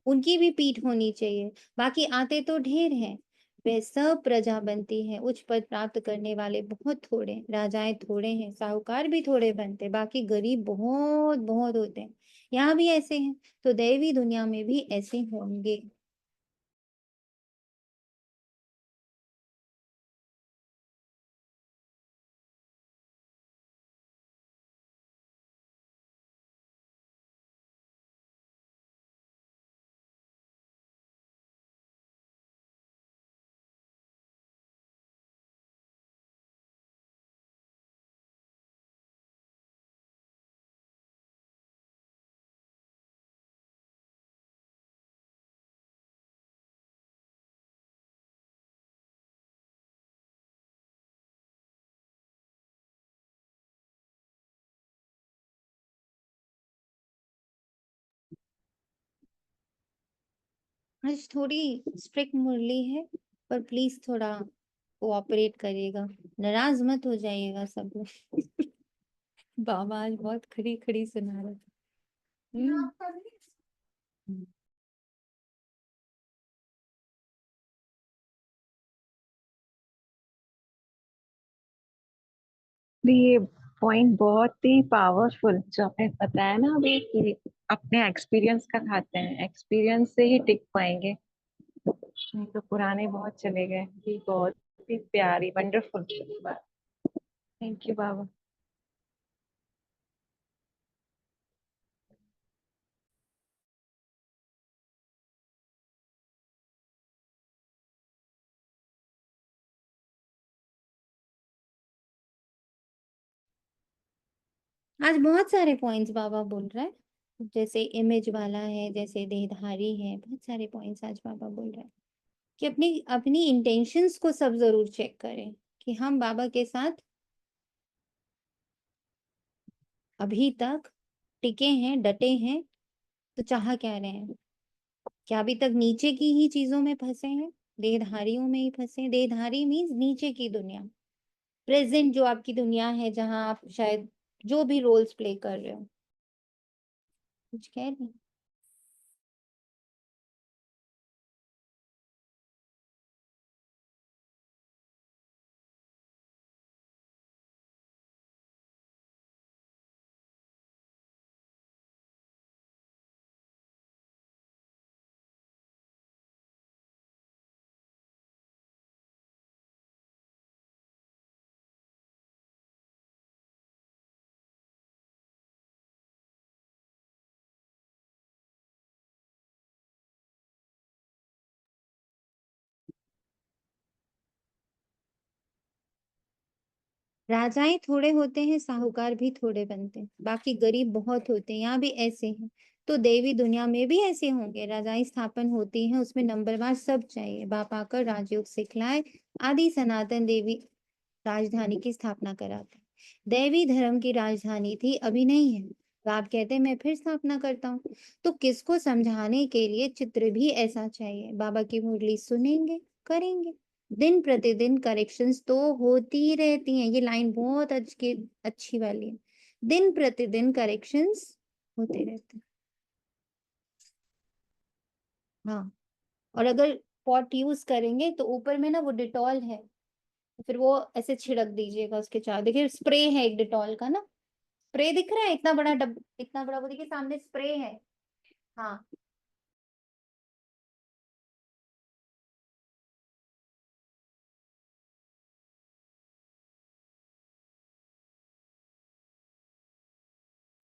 उनकी भी पीठ होनी चाहिए। बाकी आते तो ढेर हैं, वह सब प्रजा बनती है। उच्च पद प्राप्त करने वाले बहुत थोड़े हैं, राजाएं थोड़े हैं, साहूकार भी थोड़े बनते, बाकी गरीब बहुत बहुत होते हैं। यहाँ भी ऐसे हैं, तो दैवी दुनिया में भी ऐसे होंगे। आज थोड़ी स्ट्रिक्ट मुरली है, पर प्लीज थोड़ा कोऑपरेट करिएगा, नाराज मत हो जाइएगा सब लोग। बाबा आज बहुत खड़ी खड़ी सुना रहे थे। ये पॉइंट बहुत ही पावरफुल जो आपने बताया ना अभी कि अपने एक्सपीरियंस का खाते हैं, एक्सपीरियंस से ही टिक पाएंगे, नहीं तो पुराने बहुत चले गए। ये बहुत ही प्यारी वंडरफुल बात। थैंक यू बाबा। आज बहुत सारे पॉइंट्स बाबा बोल रहा है, जैसे इमेज वाला है, जैसे देहधारी है, बहुत सारे पॉइंट्स आज बाबा बोल रहा है कि अपनी अपनी इंटेंशंस को सब जरूर चेक करें कि हम बाबा के साथ अभी तक टिके हैं, डटे हैं, तो चाह क्या रहे हैं? क्या अभी तक नीचे की ही चीजों में फंसे हैं, देहधारियों में ही फंसे हैं? देहधारी मीन्स नीचे की दुनिया, प्रेजेंट जो आपकी दुनिया है, जहां आप शायद जो भी रोल्स प्ले कर रहे हो। कुछ कह रहे हैं? राजाएं थोड़े होते हैं, साहूकार भी थोड़े बनते हैं, बाकी गरीब बहुत होते हैं। यहाँ भी ऐसे हैं, तो देवी दुनिया में भी ऐसे होंगे। राजाएं स्थापन होती हैं, उसमें नंबरवार सब चाहिए। बाप आकर राजयोग सिखलाए, आदि सनातन देवी राजधानी की स्थापना कराते हैं। दैवी धर्म की राजधानी थी, अभी नहीं है। बाप कहते हैं मैं फिर स्थापना करता हूँ। तो किसको समझाने के लिए चित्र भी ऐसा चाहिए? बाबा की मुरली सुनेंगे, करेंगे। दिन प्रतिदिन करेक्शंस तो होती ही रहती हैं। ये लाइन बहुत अच्छी वाली है, दिन प्रतिदिन करेक्शंस होते रहते हैं। हाँ, और अगर पॉट यूज करेंगे तो ऊपर में ना वो डिटॉल है, तो फिर वो ऐसे छिड़क दीजिएगा उसके चार। देखिए स्प्रे है एक डिटॉल का ना, स्प्रे दिख रहा है, इतना बड़ा इतना बड़ा, वो देखिए सामने स्प्रे है। हाँ,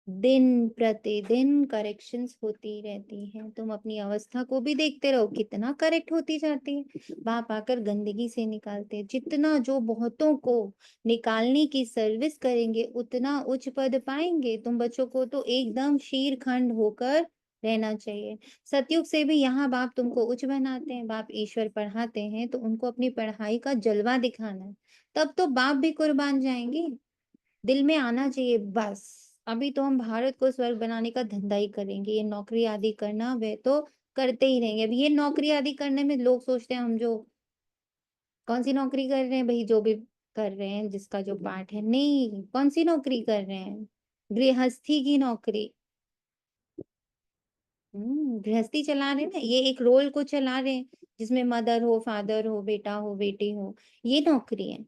दिन प्रतिदिन करेक्शंस होती रहती हैं। तुम अपनी अवस्था को भी देखते रहो, कितना करेक्ट होती जाती है। बाप आकर गंदगी से निकालते हैं। जितना जो बहुतों को निकालने की सर्विस करेंगे, उतना उच्च पद पाएंगे। तुम बच्चों को तो एकदम शीरखंड होकर रहना चाहिए। सतयुग से भी यहाँ बाप तुमको उच्च बनाते हैं। बाप ईश्वर पढ़ाते हैं, तो उनको अपनी पढ़ाई का जलवा दिखाना है, तब तो बाप भी कुर्बान जाएंगे। दिल में आना चाहिए बस। अभी तो हम भारत को स्वर्ग बनाने का धंधा ही करेंगे, ये नौकरी आदि करना वे तो करते ही रहेंगे। अब ये नौकरी आदि करने में लोग सोचते हैं हम जो कौन सी नौकरी कर रहे हैं भाई, जो भी कर रहे हैं, जिसका जो पार्ट है, नहीं, कौन सी नौकरी कर रहे हैं? गृहस्थी की नौकरी। गृहस्थी चला रहे हैं ना, ये एक रोल को चला रहे हैं। जिसमें मदर हो, फादर हो, बेटा हो, बेटी हो, ये नौकरी है।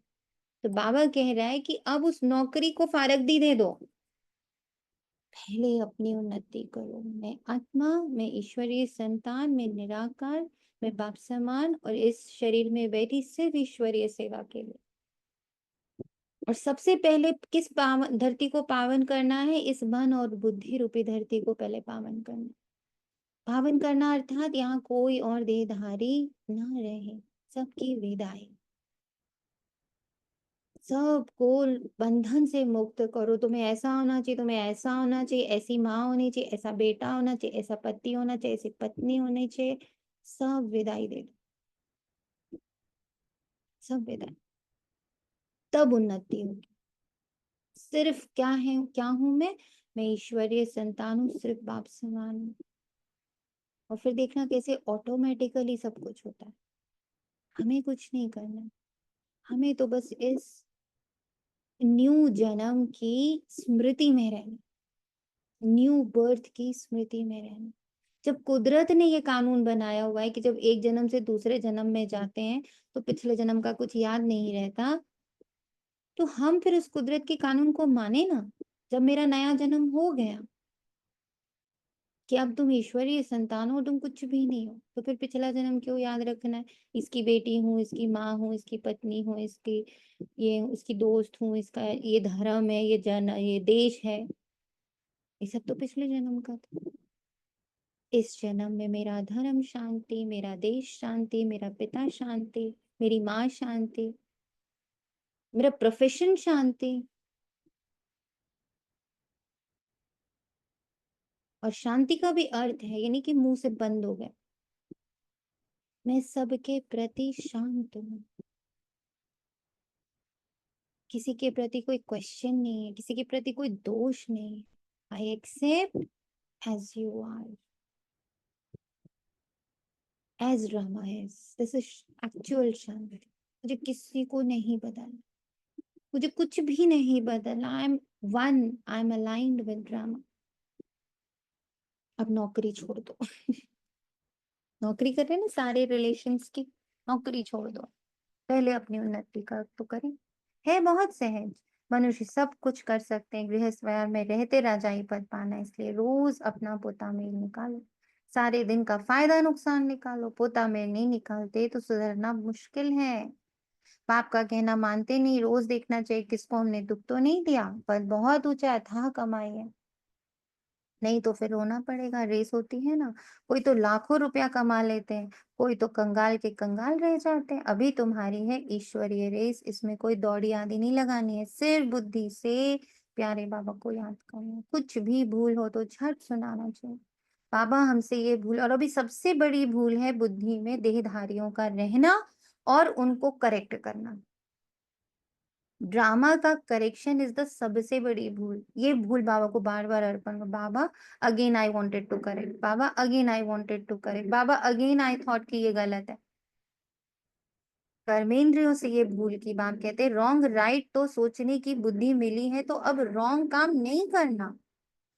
तो बाबा कह रहा है कि अब उस नौकरी को फारगदी दे दो, पहले अपनी उन्नति करो। मैं आत्मा, मैं ईश्वरीय संतान, मैं निराकार, मैं बाप समान, और इस शरीर में बैठी सिर्फ ईश्वरीय सेवा के लिए। और सबसे पहले किस पावन धरती को पावन करना है? इस मन और बुद्धि रूपी धरती को पहले पावन करना। पावन करना अर्थात यहाँ कोई और देहधारी ना रहे, सबकी विदाई, सबको बंधन से मुक्त करो। तुम्हें ऐसा होना चाहिए, तुम्हें ऐसा होना चाहिए, ऐसी माँ होनी चाहिए, ऐसा बेटा होना चाहिए, ऐसा पति होना चाहिए, ऐसी पत्नी होनी चाहिए, सब विदाई दे दो, सब विदाई, तब उन्नति होगी। सिर्फ क्या है, क्या हूं मैं ईश्वरीय संतान हूँ, सिर्फ बाप समान हूँ। और फिर देखना कैसे ऑटोमेटिकली सब कुछ होता है। हमें कुछ नहीं करना, हमें तो बस इस न्यू जन्म की स्मृति में रहना, न्यू बर्थ की स्मृति में रहना। जब कुदरत ने ये कानून बनाया हुआ है कि जब एक जन्म से दूसरे जन्म में जाते हैं तो पिछले जन्म का कुछ याद नहीं रहता, तो हम फिर उस कुदरत के कानून को माने ना। जब मेरा नया जन्म हो गया कि अब तुम ईश्वरीय संतान हो, तुम कुछ भी नहीं हो, तो फिर पिछला जन्म क्यों याद रखना है? इसकी बेटी हूँ, इसकी माँ हूँ, इसकी पत्नी हूँ, इसकी ये उसकी दोस्त हूँ, इसका ये धर्म है, ये देश है, ये सब तो पिछले जन्म का था। इस जन्म में मेरा धर्म शांति, मेरा देश शांति, मेरा पिता शांति, मेरी माँ शांति, मेरा प्रोफेशन शांति। और शांति का भी अर्थ है यानी कि मुंह से बंद हो गया, मैं सबके प्रति शांत हूँ, किसी के प्रति कोई क्वेश्चन नहीं है, किसी के प्रति कोई दोष नहीं है। I accept as you are, as drama is. This is actual शांति। मुझे किसी को नहीं बदलना, मुझे कुछ भी नहीं बदलना। I am one, I am aligned with drama. अब नौकरी छोड़ दो नौकरी कर रहे हैं ना सारे रिलेशंस की, नौकरी छोड़ दो, पहले अपनी उन्नति का तो करें। है बहुत सहज, मनुष्य सब कुछ कर सकते हैं, गृहस्थ व्यवहार में रहते राजाई पद पाना, इसलिए रोज अपना पोता मेल निकालो, सारे दिन का फायदा नुकसान निकालो। पोता मेल नहीं निकालते तो सुधरना मुश्किल है। बाप का कहना मानते नहीं, रोज देखना चाहिए किसको हमने दुख तो नहीं दिया, पद बहुत ऊंचा, अथाह कमाई है, नहीं तो फिर रोना पड़ेगा। रेस होती है ना, कोई तो लाखों रुपया कमा लेते हैं, कोई तो कंगाल के कंगाल रह जाते हैं। अभी तुम्हारी है ईश्वरीय रेस, इसमें कोई दौड़ी आदि नहीं लगानी है, सिर्फ बुद्धि से प्यारे बाबा को याद करना है। कुछ भी भूल हो तो झट सुनाना चाहिए, बाबा हमसे ये भूल। और अभी सबसे बड़ी भूल है बुद्धि में देहधारियों का रहना और उनको करेक्ट करना। ड्रामा का करेक्शन इज द सबसे बड़ी भूल। ये भूल बाबा को बार बार अर्पण करो। Baba again I wanted to correct, Baba again I wanted to correct, Baba again I thought कि ये गलत है। कर्मेंद्रियों से ये भूल की बात कहते हैं। रॉन्ग राइट तो सोचने की बुद्धि मिली है, तो अब रॉन्ग काम नहीं करना।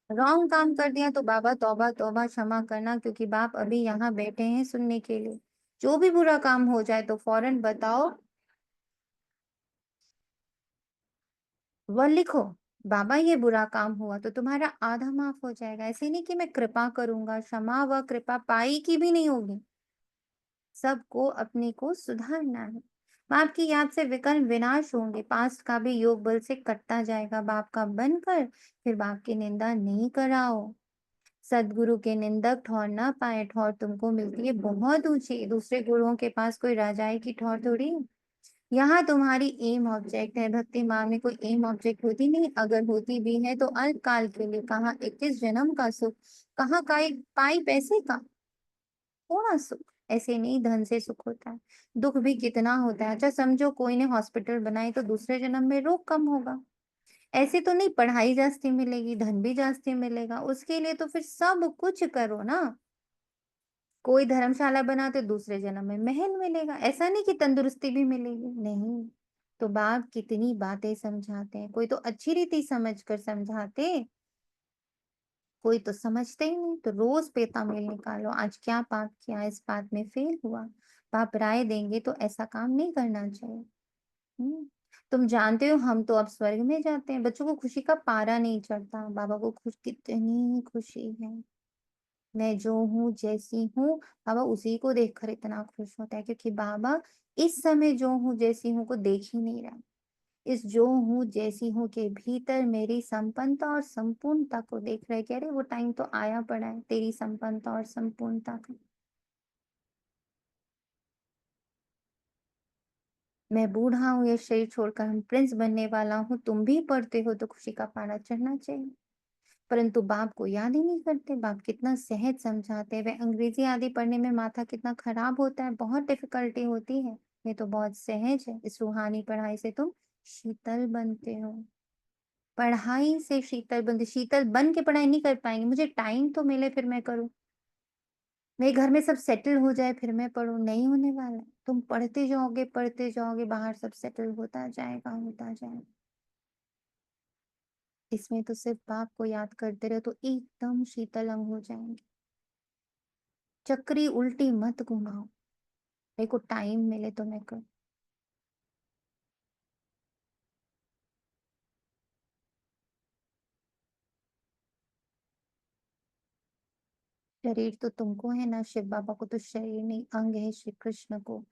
रॉन्ग काम कर दिया तो बाबा तौबा तौबा क्षमा करना, क्योंकि बाप अभी यहाँ बैठे हैं सुनने के लिए। जो भी बुरा काम हो जाए तो फौरन बताओ, वह लिखो, बाबा ये बुरा काम हुआ तो तुम्हारा आधा माफ हो जाएगा। ऐसे नहीं कि मैं कृपा करूंगा, क्षमा व कृपा पाई की भी नहीं होगी। सबको अपने को सुधारना है। बाप की याद से विकल्प विनाश होंगे, पास्ट का भी योग बल से कटता जाएगा। बाप का बनकर फिर बाप की निंदा नहीं कराओ। सदगुरु के निंदक ठौर ना पाए, ठौर तुमको मिलती है बहुत ऊंची। दूसरे गुरुओं के पास कोई राजाई की ठौर थोड़ी है। यहाँ तुम्हारी एम ऑब्जेक्ट है। भक्ति मार्ग में कोई एम ऑब्जेक्ट होती नहीं, अगर होती भी है तो अल्पकाल के लिए। कहाँ 21 जन्म का सुख, कहाँ का एक पाई पैसे का थोड़ा सुख। ऐसे नहीं धन से सुख होता है, दुख भी कितना होता है। अच्छा समझो कोई ने हॉस्पिटल बनाई तो दूसरे जन्म में रोग कम होगा। ऐसे तो नहीं पढ़ाई जास्ती मिलेगी, धन भी जास्ती मिलेगा, उसके लिए तो फिर सब कुछ करो ना। कोई धर्मशाला बना तो दूसरे जन्म में महल मिलेगा, ऐसा नहीं कि तंदुरुस्ती भी मिलेगी, नहीं। तो बाप कितनी बातें समझाते हैं, कोई तो अच्छी रीति समझ कर समझाते, कोई तो समझते ही नहीं। तो रोज पेता मेल निकालो, आज क्या पाप किया, इस बात में फेल हुआ, बाप राय देंगे तो ऐसा काम नहीं करना चाहिए। तुम जानते हो हम तो अब स्वर्ग में जाते हैं, बच्चों को खुशी का पारा नहीं चढ़ता। बाबा को खुश कितनी खुशी है। मैं जो हूँ जैसी हूँ, बाबा उसी को देखकर इतना खुश होता है, क्योंकि बाबा इस समय जो हूँ जैसी हूँ को देख ही नहीं रहा। इस जो हूँ जैसी हूँ के भीतर मेरी संपन्नता और संपूर्णता को देख रहे हैं। कह रहे वो टाइम तो आया पड़ा है तेरी संपन्नता और संपूर्णता का। मैं बूढ़ा हूँ, ये शरीर छोड़कर हम प्रिंस बनने वाला हूँ। तुम भी पढ़ते हो तो खुशी का पारा चढ़ना चाहिए। परंतु बाप को याद ही नहीं करते। बाप कितना सहज समझाते हैं। वे अंग्रेजी आदि पढ़ने में माथा कितना खराब होता है, बहुत डिफिकल्टी होती है। ये तो बहुत सहज है। इस रूहानी पढ़ाई से तुम शीतल बनते हो। पढ़ाई से शीतल बनते, शीतल बन के पढ़ाई नहीं कर पाएंगे। मुझे टाइम तो मिले फिर मैं करूँ, मेरे घर में सब सेटल हो जाए फिर मैं पढ़ूं, नहीं होने वाला है। तुम पढ़ते जाओगे, बाहर सब सेटल होता जाएगा, होता जाएगा। इसमें तो सिर्फ बाप को याद करते रहो तो एकदम शीतल अंग हो जाएंगे। चक्री उल्टी मत घुमाओ। मेरे को टाइम मिले तो मैं करूँ। शरीर तो तुमको है ना, शिव बाबा को तो शरीर नहीं, अंग है श्री कृष्ण को।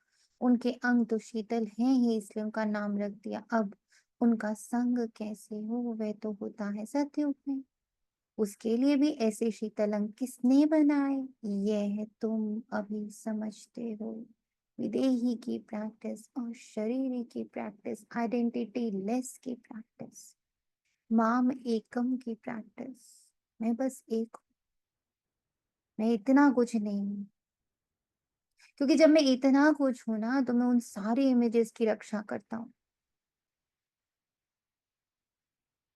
उनके अंग तो शीतल हैं ही, इसलिए उनका नाम रख दिया। अब उनका संग कैसे हो, वह तो होता है सतयुग में। उसके लिए भी ऐसे शीतल अंग किसने बनाए, यह तुम अभी समझते हो। विदेही की प्रैक्टिस और शरीर की प्रैक्टिस, आइडेंटिटी लेस की प्रैक्टिस, माम एकम की प्रैक्टिस। मैं बस एक हूं, मैं इतना कुछ नहीं हूं। क्योंकि जब मैं इतना कुछ हूं ना तो मैं उन सारे इमेजेस की रक्षा करता हूँ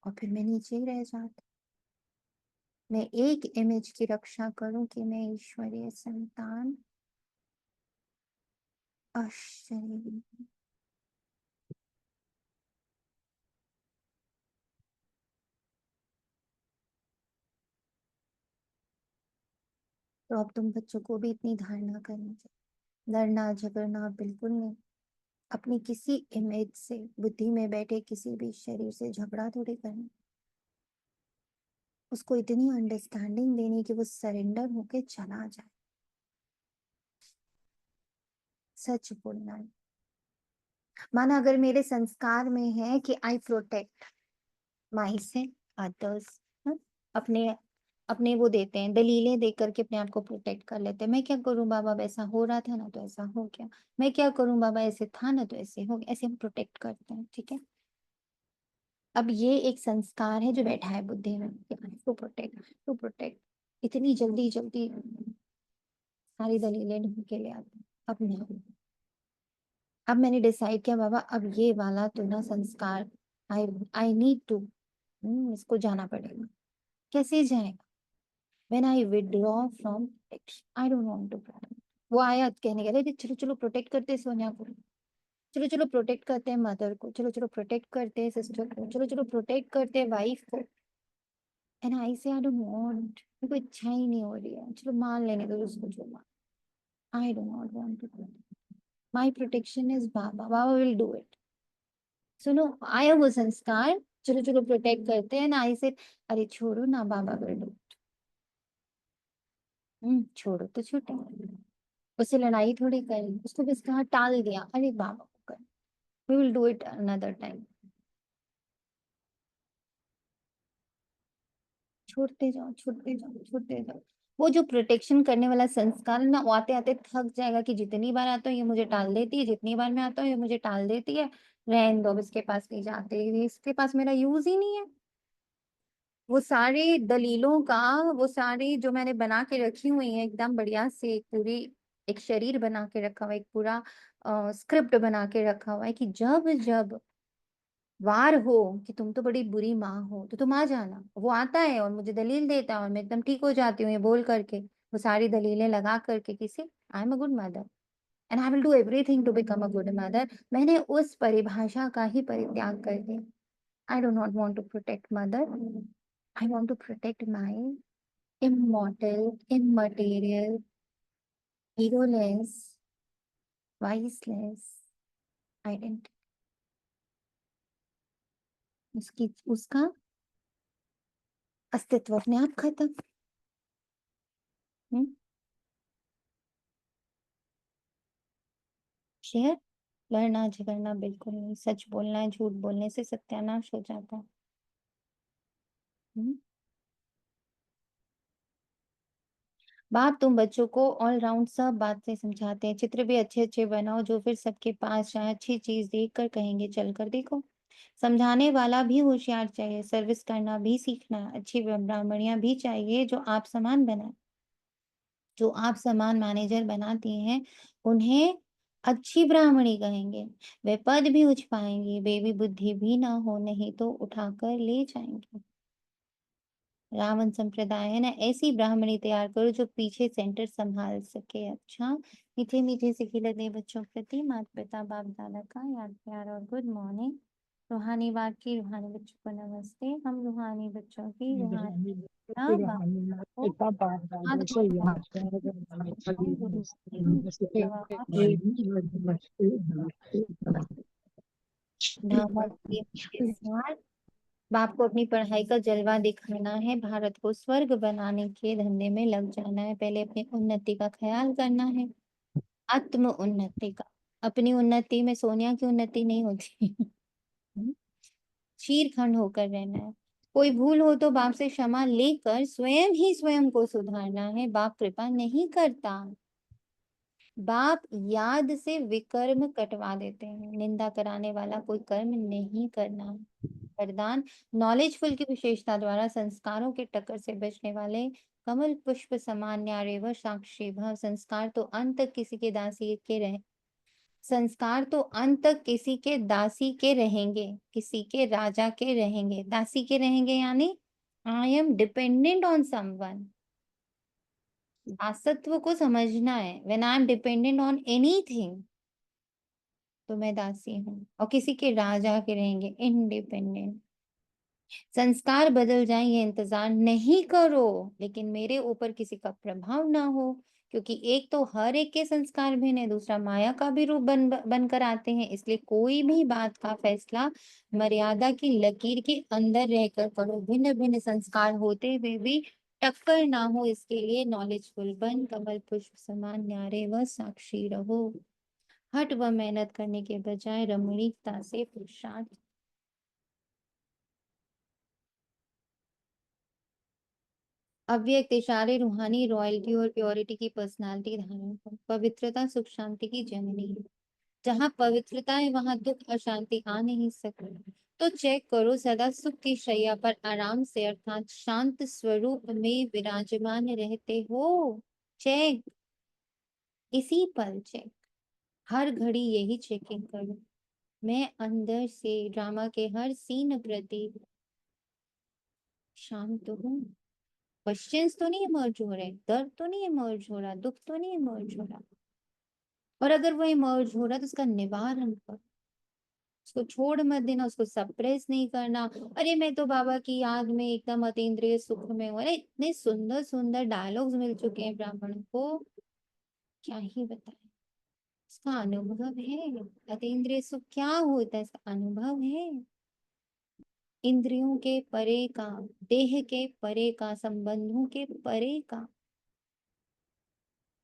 और फिर मैं नीचे ही रह जाता। मैं एक इमेज की रक्षा करूं कि मैं ईश्वरीय संतान अशरीरी। तो अब तुम बच्चों को भी इतनी धारणा करनी चाहिए। लड़ना झगड़ना बिल्कुल नहीं। अपनी किसी इमेज से, बुद्धि में बैठे किसी भी शरीर से झगड़ा थोड़ी करना। उसको इतनी अंडरस्टैंडिंग देनी कि वो सरेंडर होके चला जाए। सच बोलना है। माना अगर मेरे संस्कार में है कि आई प्रोटेक्ट माई से अदर्स, अपने अपने वो देते हैं, दलीलें दे करके अपने आप को प्रोटेक्ट कर लेते हैं। मैं क्या करूं बाबा, वैसा हो रहा था ना तो ऐसा हो गया। मैं क्या करूं बाबा, ऐसे था ना तो ऐसे हो गया। ऐसे हम प्रोटेक्ट करते हैं, ठीक है। अब ये एक संस्कार है जो बैठा है बुद्धि में, टू प्रोटेक्ट, टू प्रोटेक्ट। इतनी जल्दी जल्दी सारी दलीलें ढूंढ के ले आते हैं। अब नहीं। अब मैंने डिसाइड किया बाबा, अब ये वाला तो ना संस्कार, आई आई नीड टू, इसको जाना पड़ेगा। कैसे जाएगा? When I withdraw from protection, I don't want to protect. वो आया कहने के लिए चलो चलो प्रोटेक्ट करते हैं सोनिया को, चलो चलो प्रोटेक्ट करते हैं मदर को, चलो चलो प्रोटेक्ट करते हैं सिस्टर को, चलो चलो प्रोटेक्ट करते हैं वाइफ को। एंड आई से आई डोंट वांट, मेरे को इच्छा ही नहीं हो रही है। चलो मान लेने दो उसको जो मान। I don't not want to protect. My protection is Baba, Baba will do it. सुनो, आया वो संस्कार, चलो चलो प्रोटेक्ट करते हैं ना, आई से अरे छोड़ो ना, बाबा विल डू। छोड़ो तो छूटे। उससे लड़ाई थोड़ी करी, उसको बस कहा टाल दिया, अरे बाबा को कर, we will do it another time. छोड़ते जाओ छोड़ते जाओ छोड़ते जाओ। वो जो प्रोटेक्शन करने वाला संस्कार है ना, वो आते आते थक जाएगा कि जितनी बार आता हूँ ये मुझे टाल देती है, जितनी बार मैं आता हूँ ये मुझे टाल देती है। रहने दो, अब इसके पास नहीं जाते, इसके पास मेरा यूज ही नहीं है। वो सारी दलीलों का, वो सारी जो मैंने बना के रखी हुई है एकदम बढ़िया से, एक पूरी एक शरीर बना के रखा हुआ है, एक पूरा स्क्रिप्ट बना के रखा हुआ है कि जब जब वार हो कि तुम तो बड़ी बुरी माँ हो तो तुम आ जाना। वो आता है और मुझे दलील देता है और मैं एकदम ठीक हो जाती हूँ, ये बोल करके, वो सारी दलीलें लगा करके किसी, I am a good mother and I will do everything to become a good mother. मैंने उस परिभाषा का ही परित्याग कर दिया। I do not want to protect mother, I want to protect my immortal, immaterial, egoless, viceless identity, उसका अस्तित्व अपने आप खत्म। शेयर, लड़ना झगड़ना बिल्कुल नहीं, सच बोलना है, झूठ बोलने से सत्यानाश हो जाता है। बाप तुम बच्चों को ऑलराउंड सब बातें समझाते हैं, चित्र भी अच्छे अच्छे बनाओ जो फिर सबके पास जाए, अच्छी चीज देख कर कहेंगे चल कर देखो। समझाने वाला भी होशियार चाहिए, सर्विस करना भी सीखना है, अच्छी ब्राह्मणियां भी चाहिए जो आप समान बनाए। जो आप समान मैनेजर बनाती हैं उन्हें अच्छी ब्राह्मणी कहेंगे, वे पद भी उठ पाएंगी, बेबी बुद्धि भी ना हो, नहीं तो उठाकर ले जाएंगे। रावण संप्रदाय है ना, ऐसी ब्राह्मणी तैयार करो जो पीछे सेंटर संभाल सके। अच्छा, मीठे मीठे से खिलते बच्चों के प्रति माता पिता बाप दादा का याद प्यार और गुड मॉर्निंग। रूहानी बाग की रूहानी बच्चों को नमस्ते। हम रूहानी बच्चों की रूहानी बाप को पिता बाप दादा से याद कर बाप को अपनी पढ़ाई का जलवा दिखाना है, भारत को स्वर्ग बनाने के धंधे में लग जाना है। पहले अपनी उन्नति का ख्याल करना है, आत्म उन्नति का। अपनी उन्नति में सोनिया की उन्नति नहीं होती। शीरखंड होकर रहना है। कोई भूल हो तो बाप से क्षमा लेकर स्वयं ही स्वयं को सुधारना है। बाप कृपा नहीं करता, बाप याद से विकर्म कटवा देते हैं। निंदा कराने वाला कोई कर्म नहीं करना। वरदान, नॉलेजफुल की विशेषता द्वारा संस्कारों के टक्कर से बचने वाले कमल पुष्प समान न्यारे व साक्षी भाव। संस्कार तो अंत तक किसी के दासी के रहे, संस्कार तो अंत तक किसी के दासी के रहेंगे, किसी के राजा के रहेंगे। दासी के रहेंगे यानी I am dependent on someone. दासत्व को समझना है, when I am dependent on anything तो मैं दासी हूँ। और किसी के राजा के रहेंगे, इंडिपेंडेंट। संस्कार बदल जाए ये इंतजार नहीं करो, लेकिन मेरे ऊपर किसी का प्रभाव ना हो, क्योंकि एक तो हर एक के संस्कार भिन्न है, दूसरा माया का भी रूप बनकर आते हैं। इसलिए कोई भी बात का फैसला मर्यादा की लकीर के अंदर रहकर करो। भिन्न भिन्न संस्कार होते हुए भी टक्कर ना हो, इसके लिए नॉलेजफुल बन, कमल पुष्प समान न्यारे व साक्षी रहो। हट व मेहनत करने के बजाय रमणीकता से पुरुषार्थ। अव्यक्त इशारे रूहानी रॉयल्टी और प्योरिटी की पर्सनालिटी धारण करो। पवित्रता सुख शांति की जननी है। जहाँ पवित्रता है वहां दुख अशांति आ नहीं सकती। तो चेक करो सदा सुख की शैया पर आराम से अर्थात शांत स्वरूप में विराजमान रहते हो। चेक, इसी पल चेक, हर घड़ी यही चेकिंग करो। मैं अंदर से ड्रामा के हर सीन प्रति शांत हूँ। क्वेश्चंस तो नहीं इमर्ज हो रहे, दर्द तो नहीं इमर्ज हो रहा, दुख तो नहीं इमर्ज हो रहा। और अगर वो इमर्ज हो रहा है तो उसका निवारण करो, उसको छोड़ मत देना, उसको सप्रेस नहीं करना। अरे मैं तो बाबा की याद में एकदम अतीन्द्रिय सुख में हूँ। अरे इतने सुंदर सुंदर डायलॉग्स मिल चुके हैं ब्राह्मण को, क्या ही बताएं। इसका अनुभव है, अतीन्द्रिय सुख क्या होता है इसका अनुभव है। इंद्रियों के परे का, देह के परे का, संबंधों के परे का।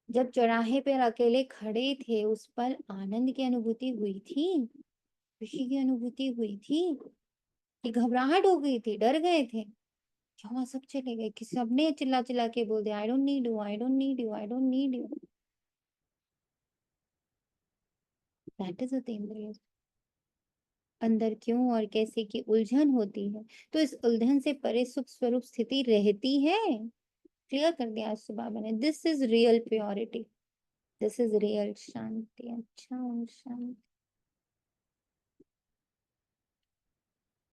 जब चौराहे पर अकेले खड़े थे उस पर आनंद की अनुभूति हुई थी, खुशी की अनुभूति हुई थी कि घबराहट हो गई थी, डर गए थे क्या? वहां सब चले गए कि सबने चिल्ला चिल्ला के बोल दिया I don't need you, I don't need you, I don't need you. That is अतीन्द्रिय। अंदर क्यों और कैसे की उलझन होती है, तो इस उलझन से परे सुख स्वरूप स्थिति रहती है। क्लियर कर दिया आज सुबह मैंने। This is real purity, this is real शांति। अच्छा, शांति।